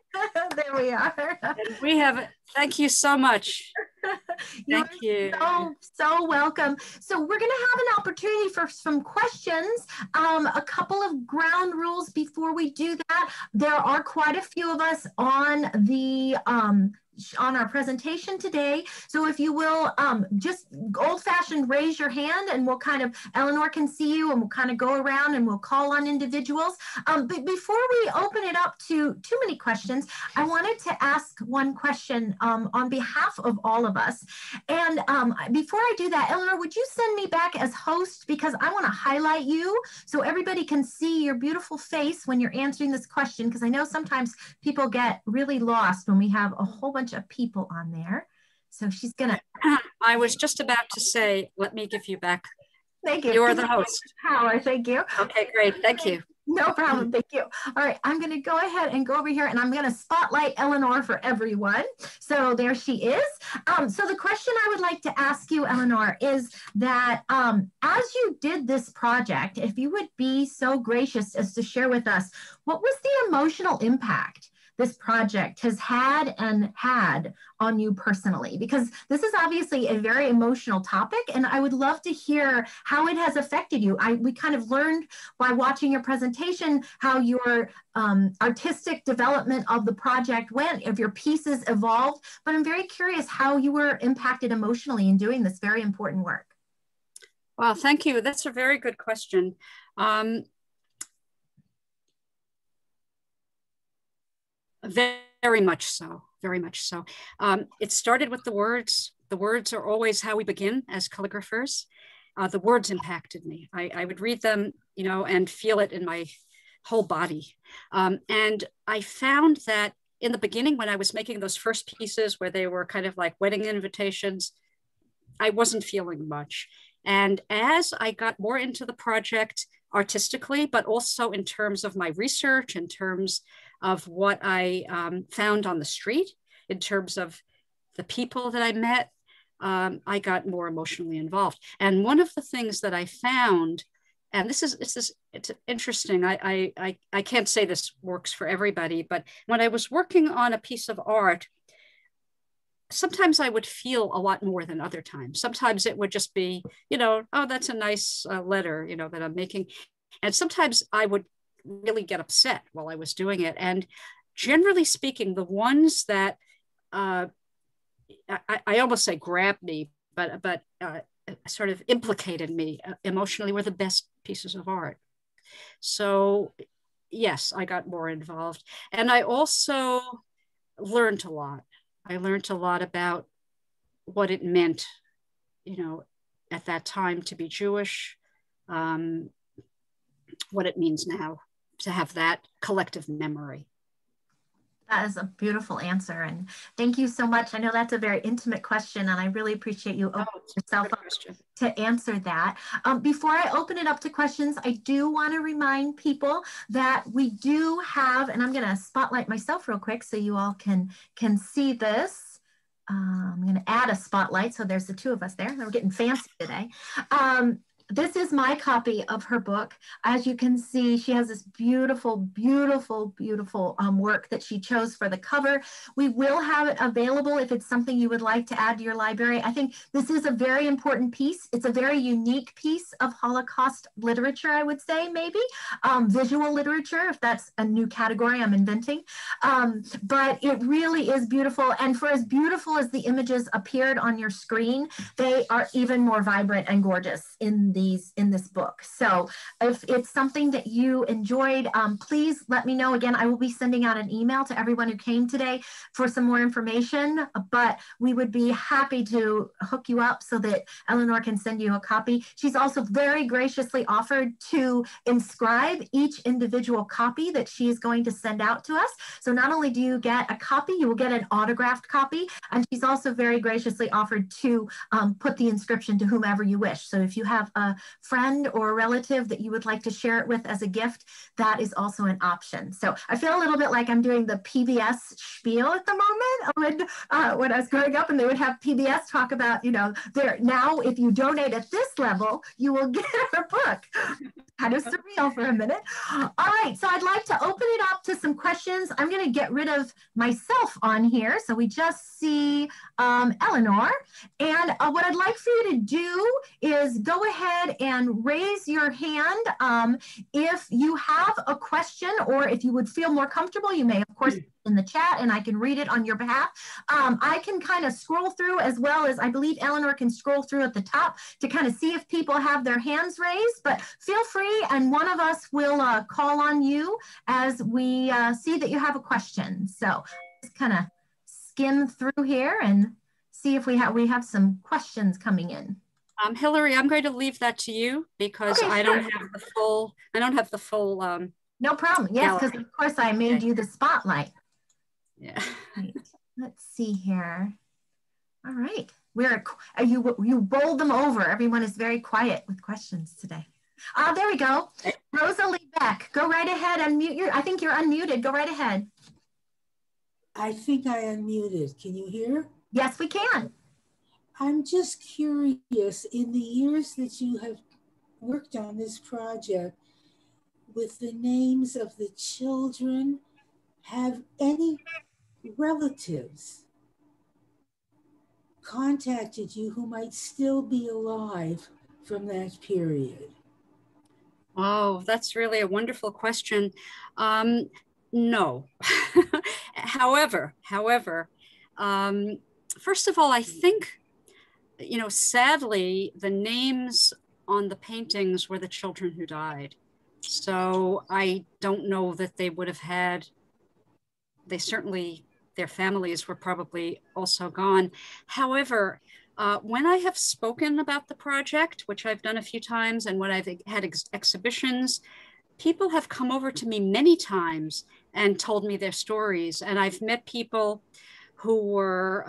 There we are. And we have, thank you so much. Thank you. So welcome. So we're going to have an opportunity for some questions. A couple of ground rules before we do that. There are quite a few of us on the on our presentation today. So if you will just old-fashioned raise your hand and we'll kind of, Eleanor can see you and we'll kind of go around and we'll call on individuals. But before we open it up to too many questions, I wanted to ask one question on behalf of all of us. And before I do that, Eleanor, would you send me back as host, because I want to highlight you so everybody can see your beautiful face when you're answering this question, because I know sometimes people get really lost when we have a whole bunch of people on there. So she's gonna. I was just about to say, let me give you back. Thank you. You're the host. Power. Thank you. Okay, great. Thank you. No problem. Thank you. All right, I'm going to go ahead and go over here and I'm going to spotlight Eleanor for everyone. So there she is. So the question I would like to ask you, Eleanor, is that as you did this project, if you would be so gracious as to share with us, what was the emotional impact this project has had on you personally? Because this is obviously a very emotional topic, and I would love to hear how it has affected you. We kind of learned by watching your presentation how your artistic development of the project went, if your pieces evolved, but I'm very curious how you were impacted emotionally in doing this very important work. Well, thank you. That's a very good question. Very much so, very much so. It started with the words. The words are always how we begin as calligraphers. The words impacted me. I would read them, you know, and feel it in my whole body. And I found that in the beginning, when I was making those first pieces where they were kind of like wedding invitations, I wasn't feeling much. And as I got more into the project artistically, but also in terms of my research, in terms of what I found on the street, in terms of the people that I met, I got more emotionally involved. And one of the things that I found, and it's interesting, I can't say this works for everybody, but when I was working on a piece of art, sometimes I would feel a lot more than other times. Sometimes it would just be, you know, oh, that's a nice letter, you know, that I'm making. And sometimes I would really get upset while I was doing it. And generally speaking, the ones that I almost say grabbed me, but sort of implicated me emotionally were the best pieces of art. So yes, I got more involved. And I also learned a lot. I learned a lot about what it meant, you know, at that time to be Jewish, what it means now to have that collective memory. That is a beautiful answer. And thank you so much. I know that's a very intimate question, and I really appreciate you opening yourself up to answer that. Before I open it up to questions, I do want to remind people that we do have, and I'm going to spotlight myself real quick so you all can see this. I'm going to add a spotlight. So there's the two of us there. We're getting fancy today. This is my copy of her book. As you can see, she has this beautiful, beautiful, beautiful work that she chose for the cover. We will have it available if it's something you would like to add to your library. I think this is a very important piece. It's a very unique piece of Holocaust literature, I would say, maybe. Visual literature, if that's a new category I'm inventing. But it really is beautiful. And for as beautiful as the images appeared on your screen, they are even more vibrant and gorgeous in the this book. So if it's something that you enjoyed, please let me know. Again, I will be sending out an email to everyone who came today for some more information, but we would be happy to hook you up so that Eleanor can send you a copy. She's also very graciously offered to inscribe each individual copy that she is going to send out to us. So not only do you get a copy, you will get an autographed copy, and she's also very graciously offered to put the inscription to whomever you wish. So if you have a friend or a relative that you would like to share it with as a gift, that is also an option. So I feel a little bit like I'm doing the PBS spiel at the moment when I was growing up, and they would have PBS talk about, you know, now if you donate at this level, you will get a book. Kind of surreal for a minute. All right, so I'd like to open it up to some questions. I'm going to get rid of myself on here, so we just see Eleanor. And what I'd like for you to do is go ahead and raise your hand if you have a question, or if you would feel more comfortable, you may, of course, in the chat and I can read it on your behalf. I can kind of scroll through, as well as I believe Eleanor can scroll through at the top to kind of see if people have their hands raised, but feel free and one of us will call on you as we see that you have a question. So just kind of skim through here and see if we have some questions coming in. Hillary, I'm going to leave that to you because okay, I don't have the full no problem. Yes, because of course I made you the spotlight. Yeah. Right. Let's see here. All right. You bowled them over. Everyone is very quiet with questions today. There we go. Rosalie Beck, go right ahead. I think you're unmuted. Go right ahead. I think I unmuted. Can you hear? Yes, we can. I'm just curious, in the years that you have worked on this project, with the names of the children, have any relatives contacted you who might still be alive from that period? Oh, that's really a wonderful question. No. However, first of all, I think, you know, sadly, the names on the paintings were the children who died. So I don't know that they would have had, their families were probably also gone. However, when I have spoken about the project, which I've done a few times, and when I've had exhibitions, people have come over to me many times and told me their stories. And I've met people who were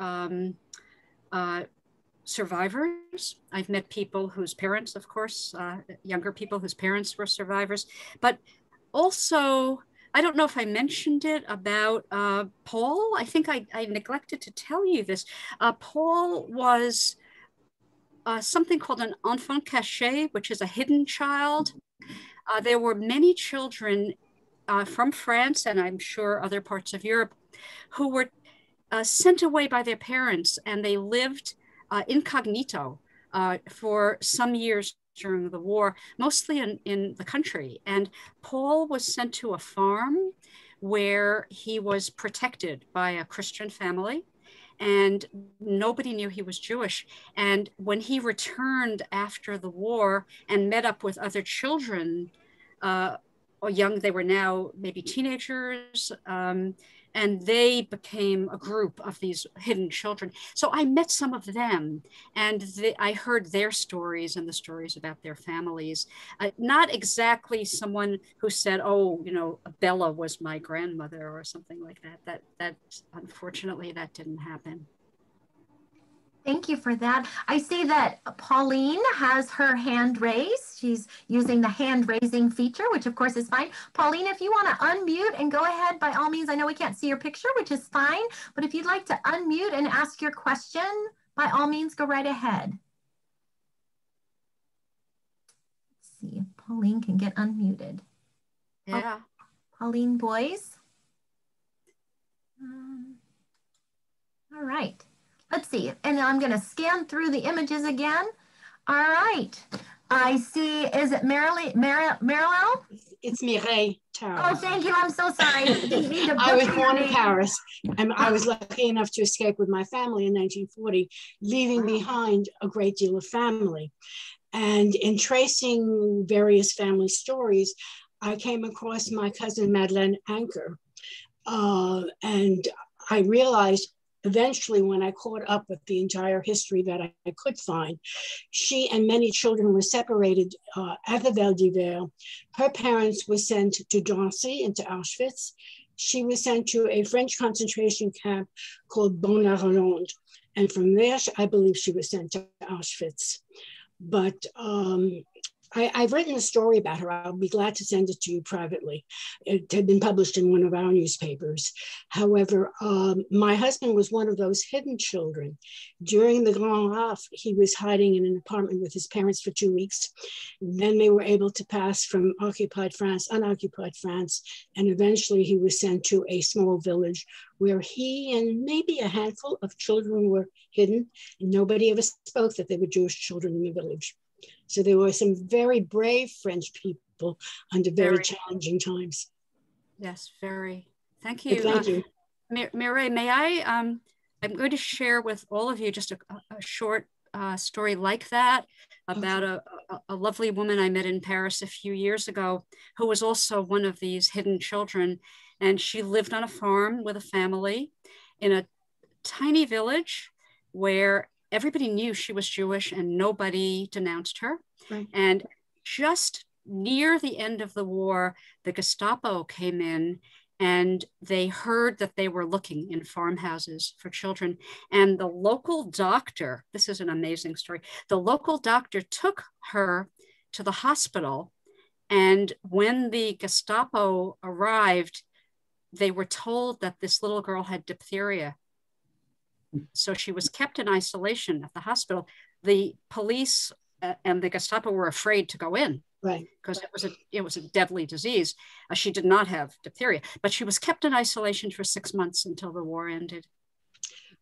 survivors. I've met people whose parents, of course, younger people whose parents were survivors, but also, I don't know if I mentioned it about Paul. I think I neglected to tell you this. Paul was something called an enfant caché, which is a hidden child. There were many children from France, and I'm sure other parts of Europe, who were sent away by their parents, and they lived incognito for some years during the war, mostly in the country. And Paul was sent to a farm where he was protected by a Christian family, and nobody knew he was Jewish. And when he returned after the war and met up with other children, or young, they were now maybe teenagers, and they became a group of these hidden children. So I met some of them, and I heard their stories and the stories about their families. Not exactly someone who said, oh, you know, Bella was my grandmother or something like that. That unfortunately, that didn't happen. Thank you for that. I see that Pauline has her hand raised. She's using the hand raising feature, which of course is fine. Pauline, if you want to unmute and go ahead, by all means, I know we can't see your picture, which is fine, but if you'd like to unmute and ask your question, by all means, go right ahead. Let's see if Pauline can get unmuted. Yeah. Oh, Pauline Boyce. All right. Let's see, and I'm going to scan through the images again. All right, I see, is it Marilyn? It's Mireille Tarot. Oh, thank you, I'm so sorry. I was born in Paris, and I was lucky enough to escape with my family in 1940, leaving behind a great deal of family. And in tracing various family stories, I came across my cousin Madeleine Anker. And I realized eventually, when I caught up with the entire history that I could find, she and many children were separated at the Val d'Hiver. Her parents were sent to Drancy and to Auschwitz. She was sent to a French concentration camp called Bon-la-Rolande. And from there, I believe she was sent to Auschwitz. But I've written a story about her. I'll be glad to send it to you privately. It had been published in one of our newspapers. However, my husband was one of those hidden children. During the Grand Rafle, he was hiding in an apartment with his parents for 2 weeks. Then they were able to pass from occupied France, unoccupied France, and eventually he was sent to a small village where he and maybe a handful of children were hidden, and nobody ever spoke that they were Jewish children in the village. So there were some very brave French people under very challenging times. Yes, very. Thank you. Thank you. Mireille, may I, I'm going to share with all of you just a short story like that about a lovely woman I met in Paris a few years ago who was also one of these hidden children. And she lived on a farm with a family in a tiny village where everybody knew she was Jewish and nobody denounced her. Right. And just near the end of the war, the Gestapo came in and they heard that they were looking in farmhouses for children. And the local doctor, this is an amazing story, the local doctor took her to the hospital. And when the Gestapo arrived, they were told that this little girl had diphtheria. So she was kept in isolation at the hospital. The police and the Gestapo were afraid to go in, right? Because it was a deadly disease. She did not have diphtheria, but she was kept in isolation for 6 months until the war ended.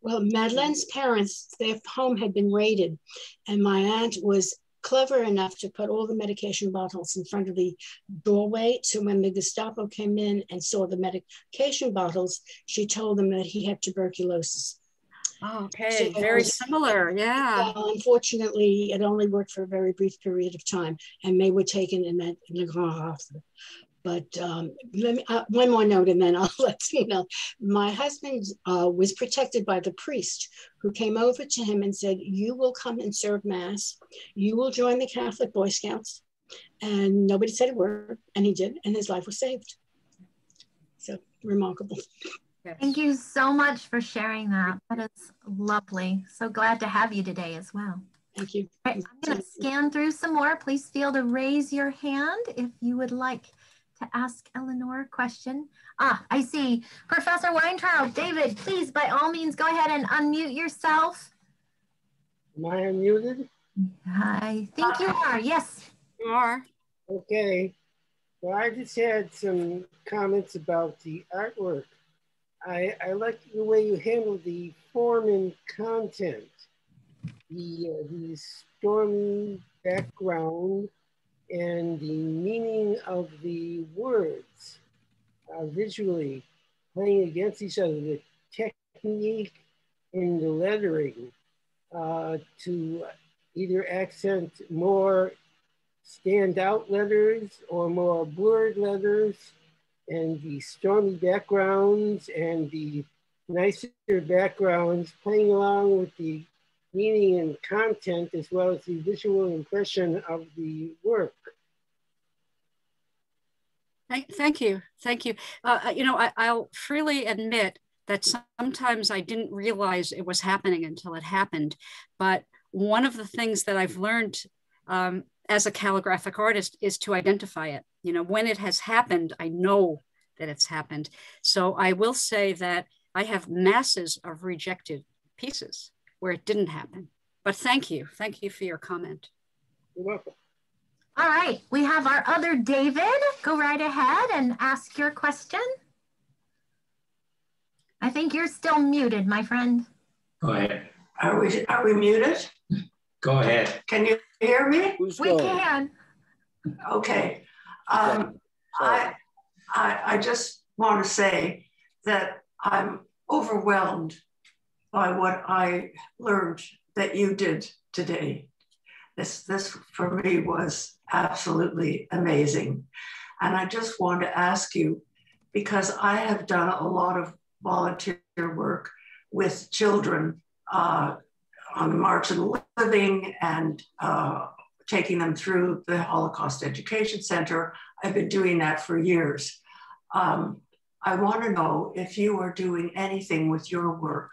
Well, Madeleine's parents, their home had been raided, and my aunt was clever enough to put all the medication bottles in front of the doorway. So when the Gestapo came in and saw the medication bottles, she told them that he had tuberculosis. Oh, okay, so very similar, yeah. Unfortunately, it only worked for a very brief period of time, and they were taken in the Grand Rafle. But let me, one more note, and then I'll let you know. My husband was protected by the priest who came over to him and said, "You will come and serve Mass. You will join the Catholic Boy Scouts." And nobody said a word, and he did, and his life was saved. So remarkable. Thank you so much for sharing that. That is lovely. So glad to have you today as well. Thank you. All right, I'm going to scan through some more. Please feel to raise your hand if you would like to ask Eleanor a question. I see. Professor Weintraub, David, please, by all means, go ahead and unmute yourself. Am I unmuted? I think you are, yes. You are. Okay. Well, I just had some comments about the artwork. I like the way you handle the form and content, the stormy background, and the meaning of the words visually playing against each other, the technique in the lettering to either accent more standout letters or more blurred letters, and the stormy backgrounds and the nicer backgrounds playing along with the meaning and content as well as the visual impression of the work. Thank you. Thank you. You know, I'll freely admit that sometimes I didn't realize it was happening until it happened. But one of the things that I've learned as a calligraphic artist is to identify it. You know, when it has happened, I know that it's happened. So I will say that I have masses of rejected pieces where it didn't happen. But thank you. Thank you for your comment. You're welcome. All right, we have our other David. Go right ahead and ask your question. I think you're still muted, my friend. Go ahead. Are we muted? Go ahead. Can you hear me? We can. Okay. I just want to say that I'm overwhelmed by what I learned that you did today. This for me was absolutely amazing. And I just want to ask you, because I have done a lot of volunteer work with children on the March of the Living and taking them through the Holocaust Education Center. I've been doing that for years. I want to know if you are doing anything with your work,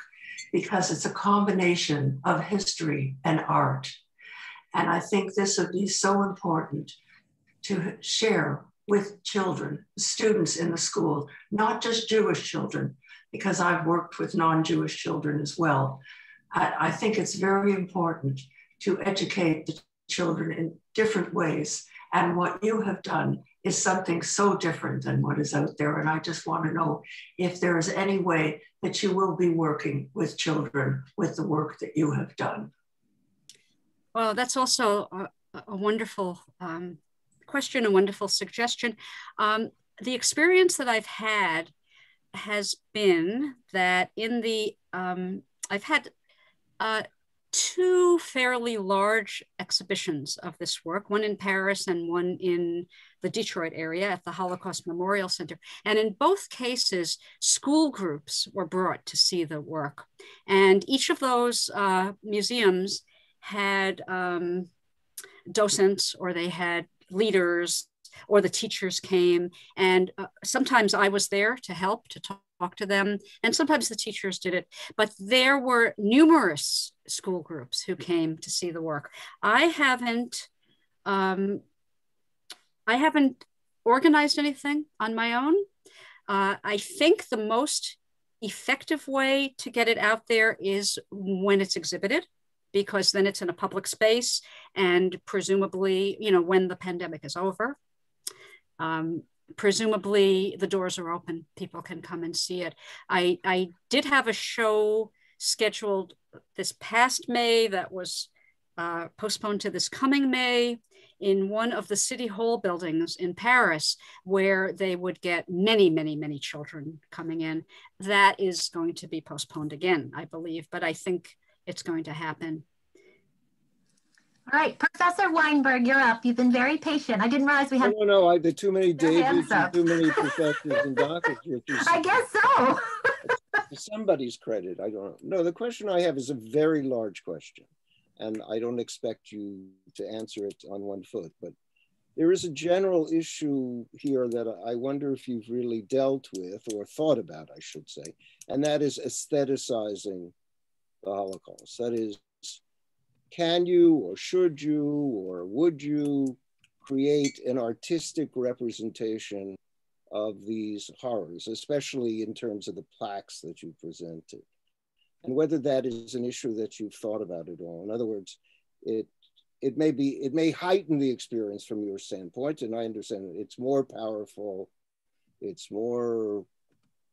because it's a combination of history and art. And I think this would be so important to share with children, students in the school, not just Jewish children, because I've worked with non-Jewish children as well. I think it's very important to educate the children in different ways. And what you have done is something so different than what is out there. And I just want to know if there is any way that you will be working with children with the work that you have done. Well, that's also a wonderful question, a wonderful suggestion. The experience that I've had has been that in the, I've had two fairly large exhibitions of this work, one in Paris and one in the Detroit area at the Holocaust Memorial Center. And in both cases, school groups were brought to see the work. And each of those museums had docents, or they had leaders, or the teachers came. And sometimes I was there to help, to talk to them. And sometimes the teachers did it. But there were numerous school groups who came to see the work. I haven't organized anything on my own. I think the most effective way to get it out there is when it's exhibited, because then it's in a public space, and presumably, you know, when the pandemic is over, presumably the doors are open, people can come and see it. I did have a show scheduled this past May that was postponed to this coming May in one of the City Hall buildings in Paris, where they would get many, many, many children coming in. That is going to be postponed again, I believe, but I think it's going to happen. All right, Professor Weinberg, you're up. You've been very patient. I didn't realize we had. No, I did too many Davids and too many professors and doctors. I guess so. Somebody's credit, I don't know. No, the question I have is a very large question, and I don't expect you to answer it on one foot, but there is a general issue here that I wonder if you've really dealt with, or thought about, I should say, and that is aestheticizing the Holocaust. That is, can you, or should you, or would you create an artistic representation of these horrors, especially in terms of the plaques that you presented? And whether that is an issue that you've thought about at all. In other words, it may heighten the experience from your standpoint, and I understand it's more powerful, it's more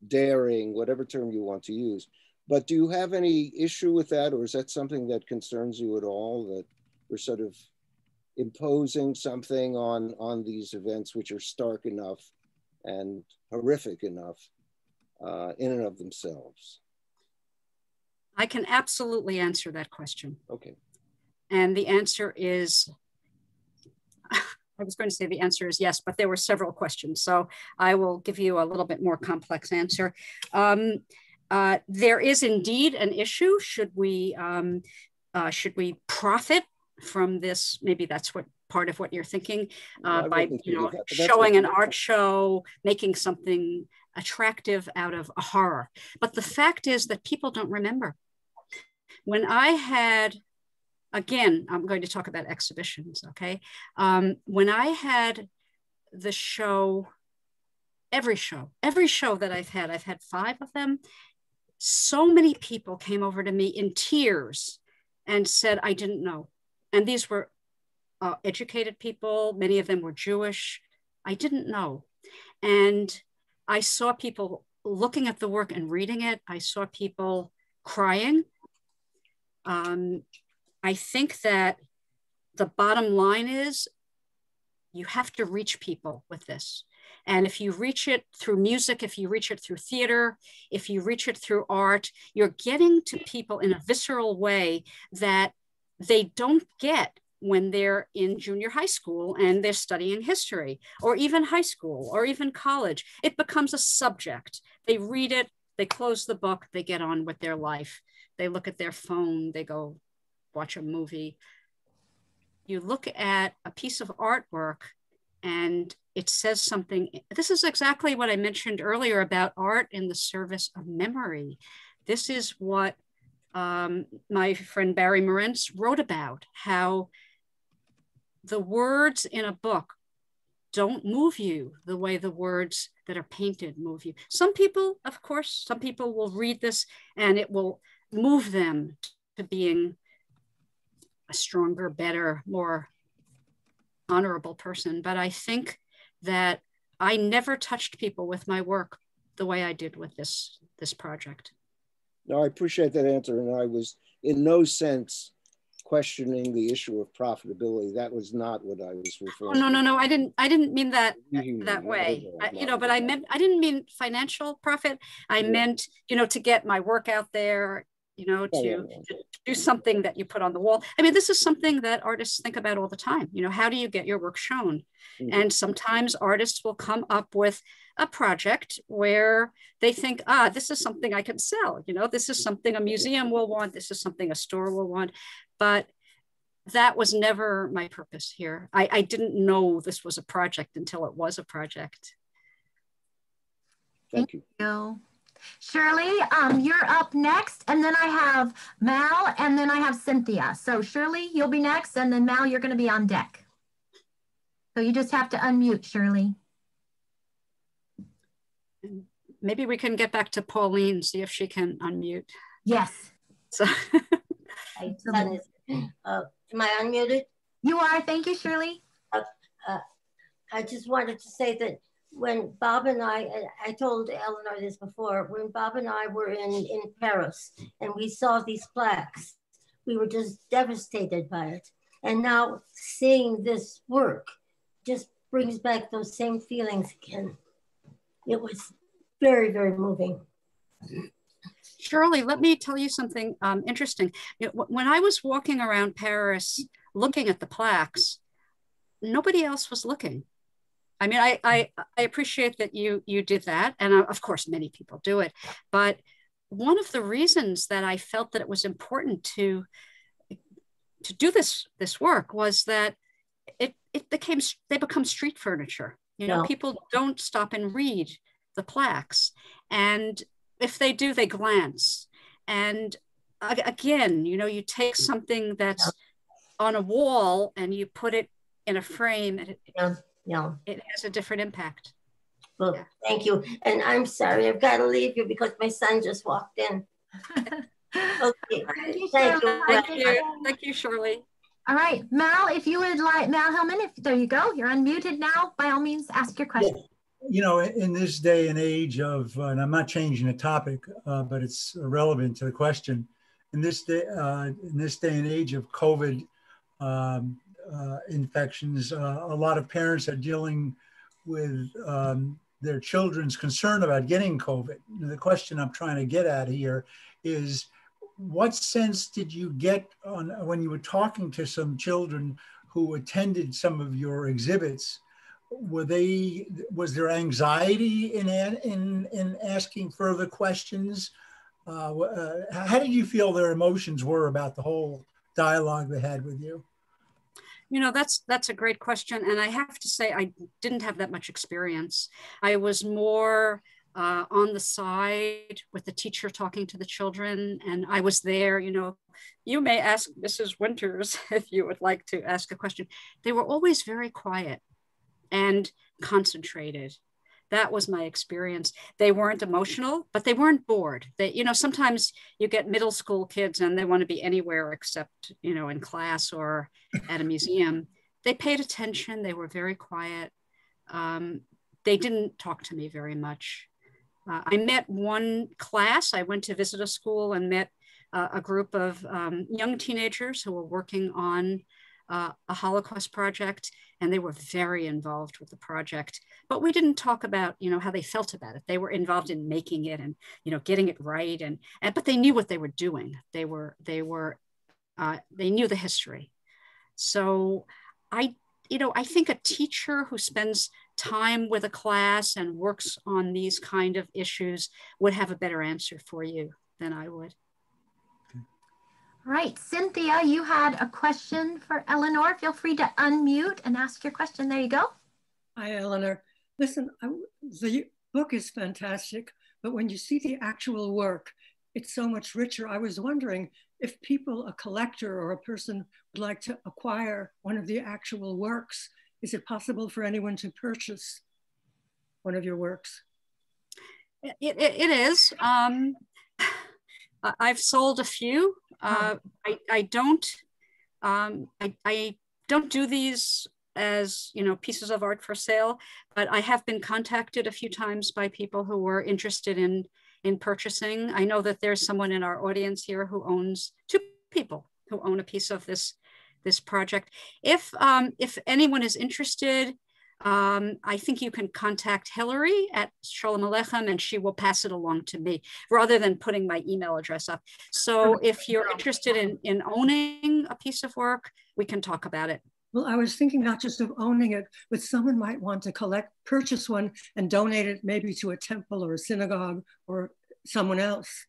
daring, whatever term you want to use. But do you have any issue with that, or is that something that concerns you at all, that we're sort of imposing something on these events which are stark enough and horrific enough in and of themselves? I can absolutely answer that question. Okay. And the answer is, I was going to say the answer is yes, but there were several questions. So I will give you a little bit more complex answer. There is indeed an issue. Should we profit from this? Maybe that's what part of what you're thinking, by showing an art show, making something attractive out of a horror. But the fact is that people don't remember. When I had, again, I'm going to talk about exhibitions, okay? When I had the show, every show that I've had 5 of them, so many people came over to me in tears and said, I didn't know. And these were educated people, many of them were Jewish. I didn't know. And I saw people looking at the work and reading it. I saw people crying. I think that the bottom line is you have to reach people with this. And if you reach it through music, if you reach it through theater, if you reach it through art, you're getting to people in a visceral way that they don't get when they're in junior high school and they're studying history, or even high school, or even college. It becomes a subject. They read it, they close the book, they get on with their life. They look at their phone, they go watch a movie. You look at a piece of artwork and it says something. This is exactly what I mentioned earlier about art in the service of memory. This is what my friend Barry Morentz wrote about, how the words in a book don't move you the way the words that are painted move you. Some people, of course, some people will read this and it will move them to being a stronger, better, more honorable person. But I think that I never touched people with my work the way I did with this project. No, I appreciate that answer. And I was in no sense questioning the issue of profitability. That was not what I was referring to. No. I didn't mean that that way. But I didn't mean financial profit. I meant, to get my work out there, to do something that you put on the wall. I mean, this is something that artists think about all the time. How do you get your work shown? And sometimes artists will come up with a project where they think, this is something I can sell. This is something a museum will want. This is something a store will want. But that was never my purpose here. I didn't know this was a project until it was a project. Thank you. Shirley, you're up next, and then I have Mal, and then I have Cynthia. So Shirley, you'll be next, and then Mal, you're going to be on deck. So you just have to unmute, Shirley. Maybe we can get back to Pauline, see if she can unmute. Yes. So. Am I unmuted? You are. Thank you, Shirley. I just wanted to say that when Bob and I told Eleanor this before, when Bob and I were in Paris and we saw these plaques, we were just devastated by it. And now seeing this work just brings back those same feelings again. It was very, very moving. Shirley, let me tell you something interesting. When I was walking around Paris looking at the plaques, nobody else was looking. I mean, I appreciate that you did that. And of course, many people do it. But one of the reasons that I felt that it was important to do this work was that they become street furniture. People don't stop and read the plaques. And if they do, they glance. And again, you take something that's on a wall and you put it in a frame. And it has a different impact. Well, thank you. And I'm sorry, I've got to leave you because my son just walked in. Okay. Thank you, Shirley. All right, Mal, if you would like, Mal Hillman, there you go. You're unmuted now. By all means, ask your question. In this day and age of, and I'm not changing the topic, but it's relevant to the question. In this day and age of COVID infections, a lot of parents are dealing with their children's concern about getting COVID. The question I'm trying to get at here is, what sense did you get when you were talking to some children who attended some of your exhibits? Was there anxiety in asking further questions? How did you feel their emotions were about the whole dialogue they had with you? That's a great question. And I have to say, I didn't have that much experience. I was more on the side with the teacher talking to the children. And I was there, you may ask Mrs. Winters if you would like to ask a question. They were always very quiet and concentrated. That was my experience. They weren't emotional, but they weren't bored. Sometimes you get middle school kids and they want to be anywhere except, in class or at a museum. They paid attention. They were very quiet. They didn't talk to me very much. I met one class. I went to visit a school and met a group of young teenagers who were working on a Holocaust project, and they were very involved with the project. But we didn't talk about, how they felt about it. They were involved in making it and, getting it right. But they knew what they were doing. They knew the history. So I think a teacher who spends time with a class and works on these kind of issues would have a better answer for you than I would. All right, Cynthia, you had a question for Eleanor. Feel free to unmute and ask your question. There you go. Hi, Eleanor. Listen, the book is fantastic, but when you see the actual work, it's so much richer. I was wondering if people, a collector or a person, would like to acquire one of the actual works. Is it possible for anyone to purchase one of your works? It is. I've sold a few. I don't do these as pieces of art for sale, but I have been contacted a few times by people who were interested in purchasing. I know that there's someone in our audience here who owns, 2 people who own a piece of this project. If anyone is interested, I think you can contact Hillary at Shalom Aleichem, and she will pass it along to me rather than putting my email address up. So if you're interested in owning a piece of work, we can talk about it. Well, I was thinking not just of owning it, but someone might want to purchase one and donate it maybe to a temple or a synagogue or someone else.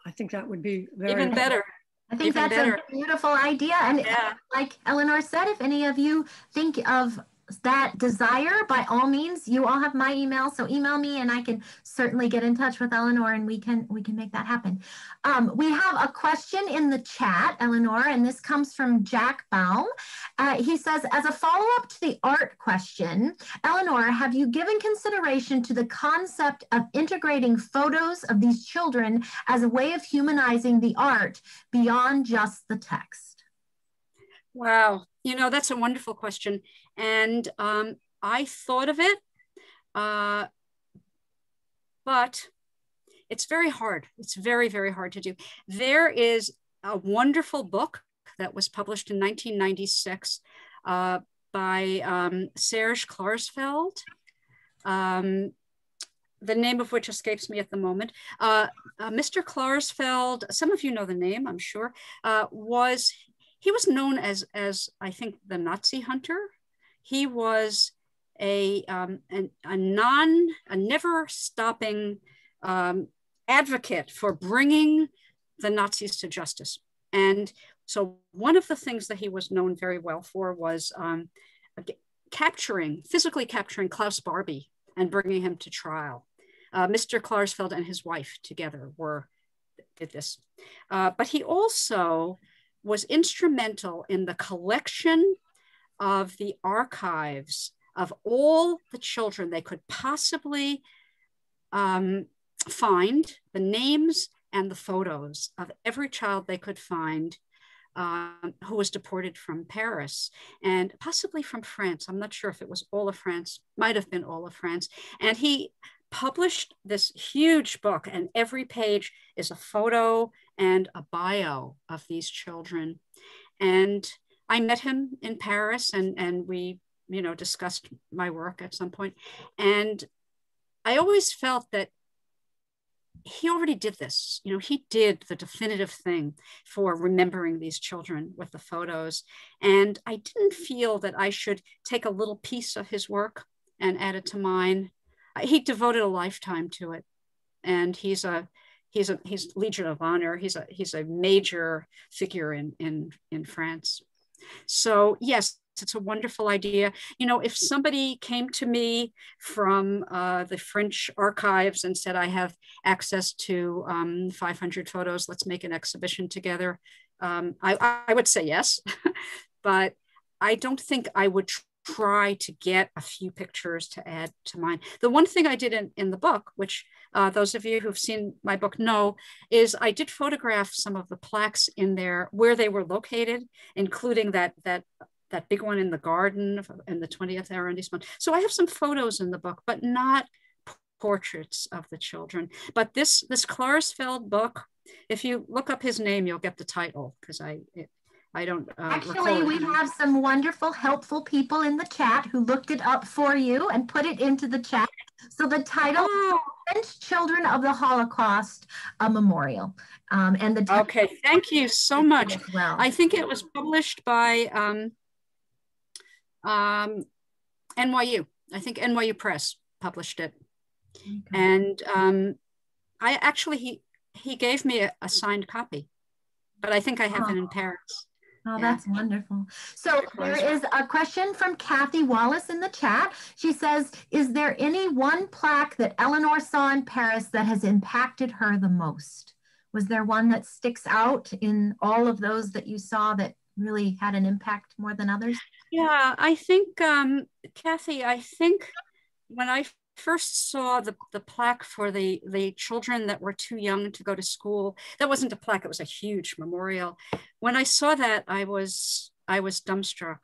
I think that would be even better. I think that's a beautiful idea. And like Eleanor said, if any of you think of that desire, by all means, you all have my email, so email me and I can certainly get in touch with Eleanor and we can make that happen. We have a question in the chat, Eleanor, and this comes from Jack Baum. He says, as a follow-up to the art question, Eleanor, have you given consideration to the concept of integrating photos of these children as a way of humanizing the art beyond just the text? Wow, that's a wonderful question. And I thought of it, but it's very hard. It's very, very hard to do. There is a wonderful book that was published in 1996 by Serge Klarsfeld, the name of which escapes me at the moment. Mr. Klarsfeld, some of you know the name, I'm sure, he was known as I think the Nazi hunter. He was a never stopping advocate for bringing the Nazis to justice. And so one of the things that he was known very well for was physically capturing Klaus Barbie and bringing him to trial. Mr. Klarsfeld and his wife together did this. But he also was instrumental in the collection of the archives of all the children they could possibly find, the names and the photos of every child they could find who was deported from Paris and possibly from France. I'm not sure if it was all of France, might have been all of France. And he published this huge book, and every page is a photo and a bio of these children. And I met him in Paris and we, discussed my work at some point. And I always felt that he already did this. He did the definitive thing for remembering these children with the photos. And I didn't feel that I should take a little piece of his work and add it to mine. He devoted a lifetime to it. And he's Legion of Honor. He's a major figure in France. So yes, it's a wonderful idea. If somebody came to me from the French archives and said, I have access to 500 photos, let's make an exhibition together, I would say yes, but I don't think I would try to get a few pictures to add to mine. The one thing I did in the book, which those of you who've seen my book know, is I did photograph some of the plaques in there where they were located, including that big one in the garden in the 20th arrondissement. So I have some photos in the book, but not portraits of the children. But this Klarsfeld book, if you look up his name, you'll get the title, because I don't actually, we have some wonderful, helpful people in the chat who looked it up for you and put it into the chat. So the title French Children of the Holocaust Memorial. And the okay, thank you so much. Well. I think it was published by NYU. I think NYU Press published it. Okay. And I actually, he gave me a signed copy, but I think I have it in Paris. Oh, that's wonderful. So there is a question from Kathy Wallace in the chat. She says, is there any one plaque that Eleanor saw in Paris that has impacted her the most? Was there one that sticks out in all of those that you saw that really had an impact more than others? Yeah, I think, Kathy, I think when I first saw the plaque for the children that were too young to go to school, that wasn't a plaque, it was a huge memorial. When I saw that, I was dumbstruck.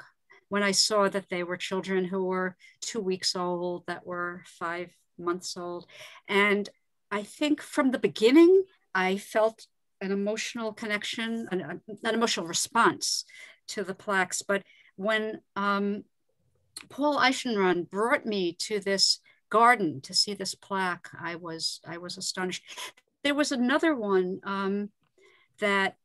When I saw that they were children who were 2 weeks old, that were 5 months old. And I think from the beginning, I felt an emotional connection, an emotional response to the plaques. But when Paul Eichenrun brought me to this garden to see this plaque, I was astonished. There was another one that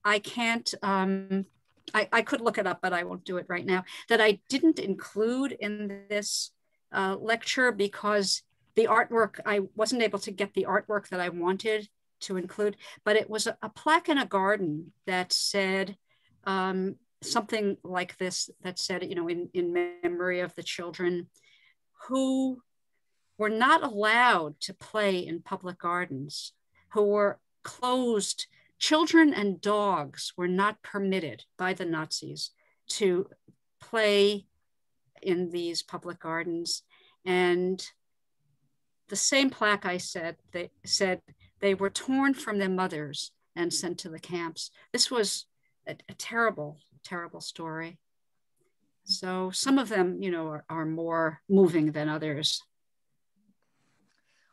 I can't, I could look it up, but I won't do it right now, that I didn't include in this lecture because the artwork, I wasn't able to get the artwork that I wanted to include, but it was a plaque in a garden that said something like this, that said, you know, in memory of the children who were not allowed to play in public gardens, who were closed. Children and dogs were not permitted by the Nazis to play in these public gardens. And the same plaque, I said, they said they were torn from their mothers and sent to the camps. This was a terrible, terrible story. So some of them, you know, are more moving than others.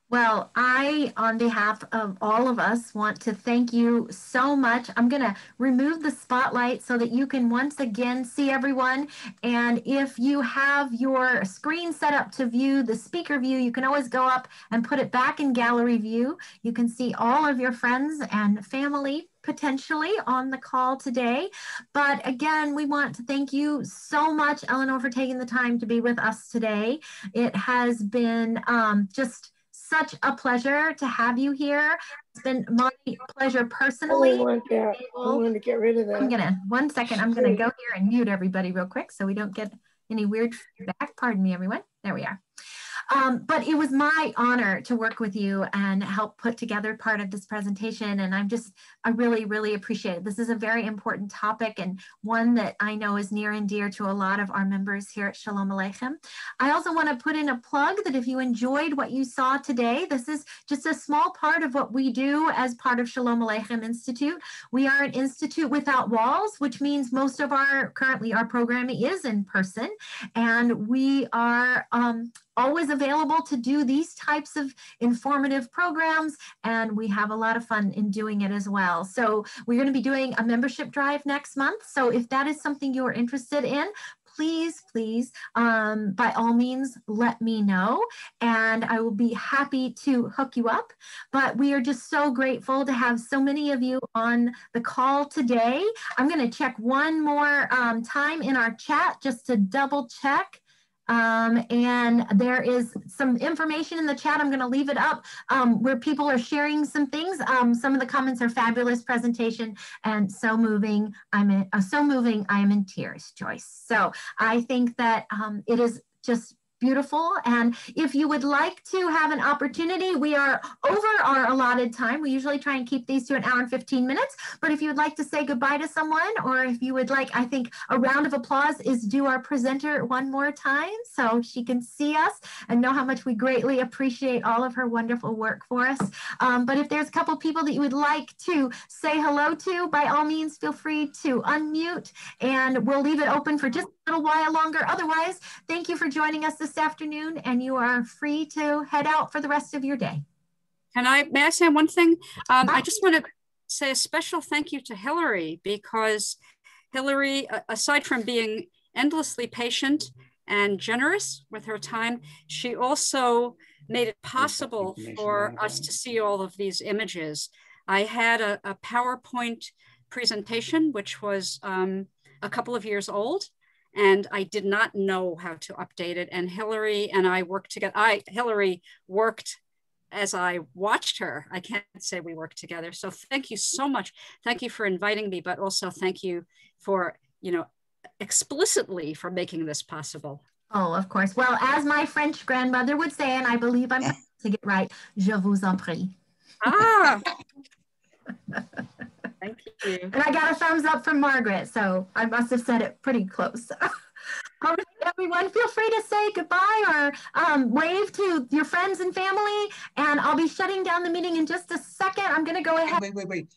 Well, I, on behalf of all of us, want to thank you so much. I'm going to remove the spotlight so that you can once again see everyone. And if you have your screen set up to view the speaker view, you can always go up and put it back in gallery view. You can see all of your friends and family potentially on the call today. But again, we want to thank you so much, Eleanor, for taking the time to be with us today. It has been just such a pleasure to have you here. It's been my pleasure personally. I want to get rid of that. One second, I'm gonna go here and mute everybody real quick so we don't get any weird feedback. Pardon me, everyone. There we are. But it was my honor to work with you and help put together part of this presentation. And I really, really appreciate it. This is a very important topic and one that I know is near and dear to a lot of our members here at Shalom Aleichem. I also want to put in a plug that if you enjoyed what you saw today, this is just a small part of what we do as part of Shalom Aleichem Institute. We are an institute without walls, which means most of currently our programming is in person. And we are always available to do these types of informative programs, and we have a lot of fun in doing it as well. So we're going to be doing a membership drive next month. So if that is something you're interested in, please, by all means, let me know, and I will be happy to hook you up. But we are just so grateful to have so many of you on the call today. I'm going to check one more time in our chat just to double check. And there is some information in the chat. I'm going to leave it up where people are sharing some things. Some of the comments are fabulous presentation and so moving. I am in tears, Joyce. So I think that it is just beautiful. And if you would like to have an opportunity, we are over our allotted time. We usually try and keep these to 1 hour and 15 minutes. But if you would like to say goodbye to someone, or if you would like, I think a round of applause is due our presenter one more time so she can see us and know how much we greatly appreciate all of her wonderful work for us. But if there's a couple people that you would like to say hello to, by all means, feel free to unmute, and we'll leave it open for just a little while longer. Otherwise, thank you for joining us this afternoon, and you are free to head out for the rest of your day. May I say one thing? I just want to say a special thank you to Hillary, because Hillary, aside from being endlessly patient and generous with her time, she also made it possible for us to see all of these images. I had a PowerPoint presentation, which was a couple of years old, and I did not know how to update it. And Hillary and I worked together. Hillary worked as I watched her. I can't say we worked together. So thank you so much. Thank you for inviting me, but also thank you for, explicitly for making this possible. Oh, of course. Well, as my French grandmother would say, and I believe I'm to get right, je vous en prie. Ah, thank you. And I got a thumbs up from Margaret, so I must have said it pretty close. All right, everyone, feel free to say goodbye or wave to your friends and family, and I'll be shutting down the meeting in just a second. I'm going to go ahead. Wait.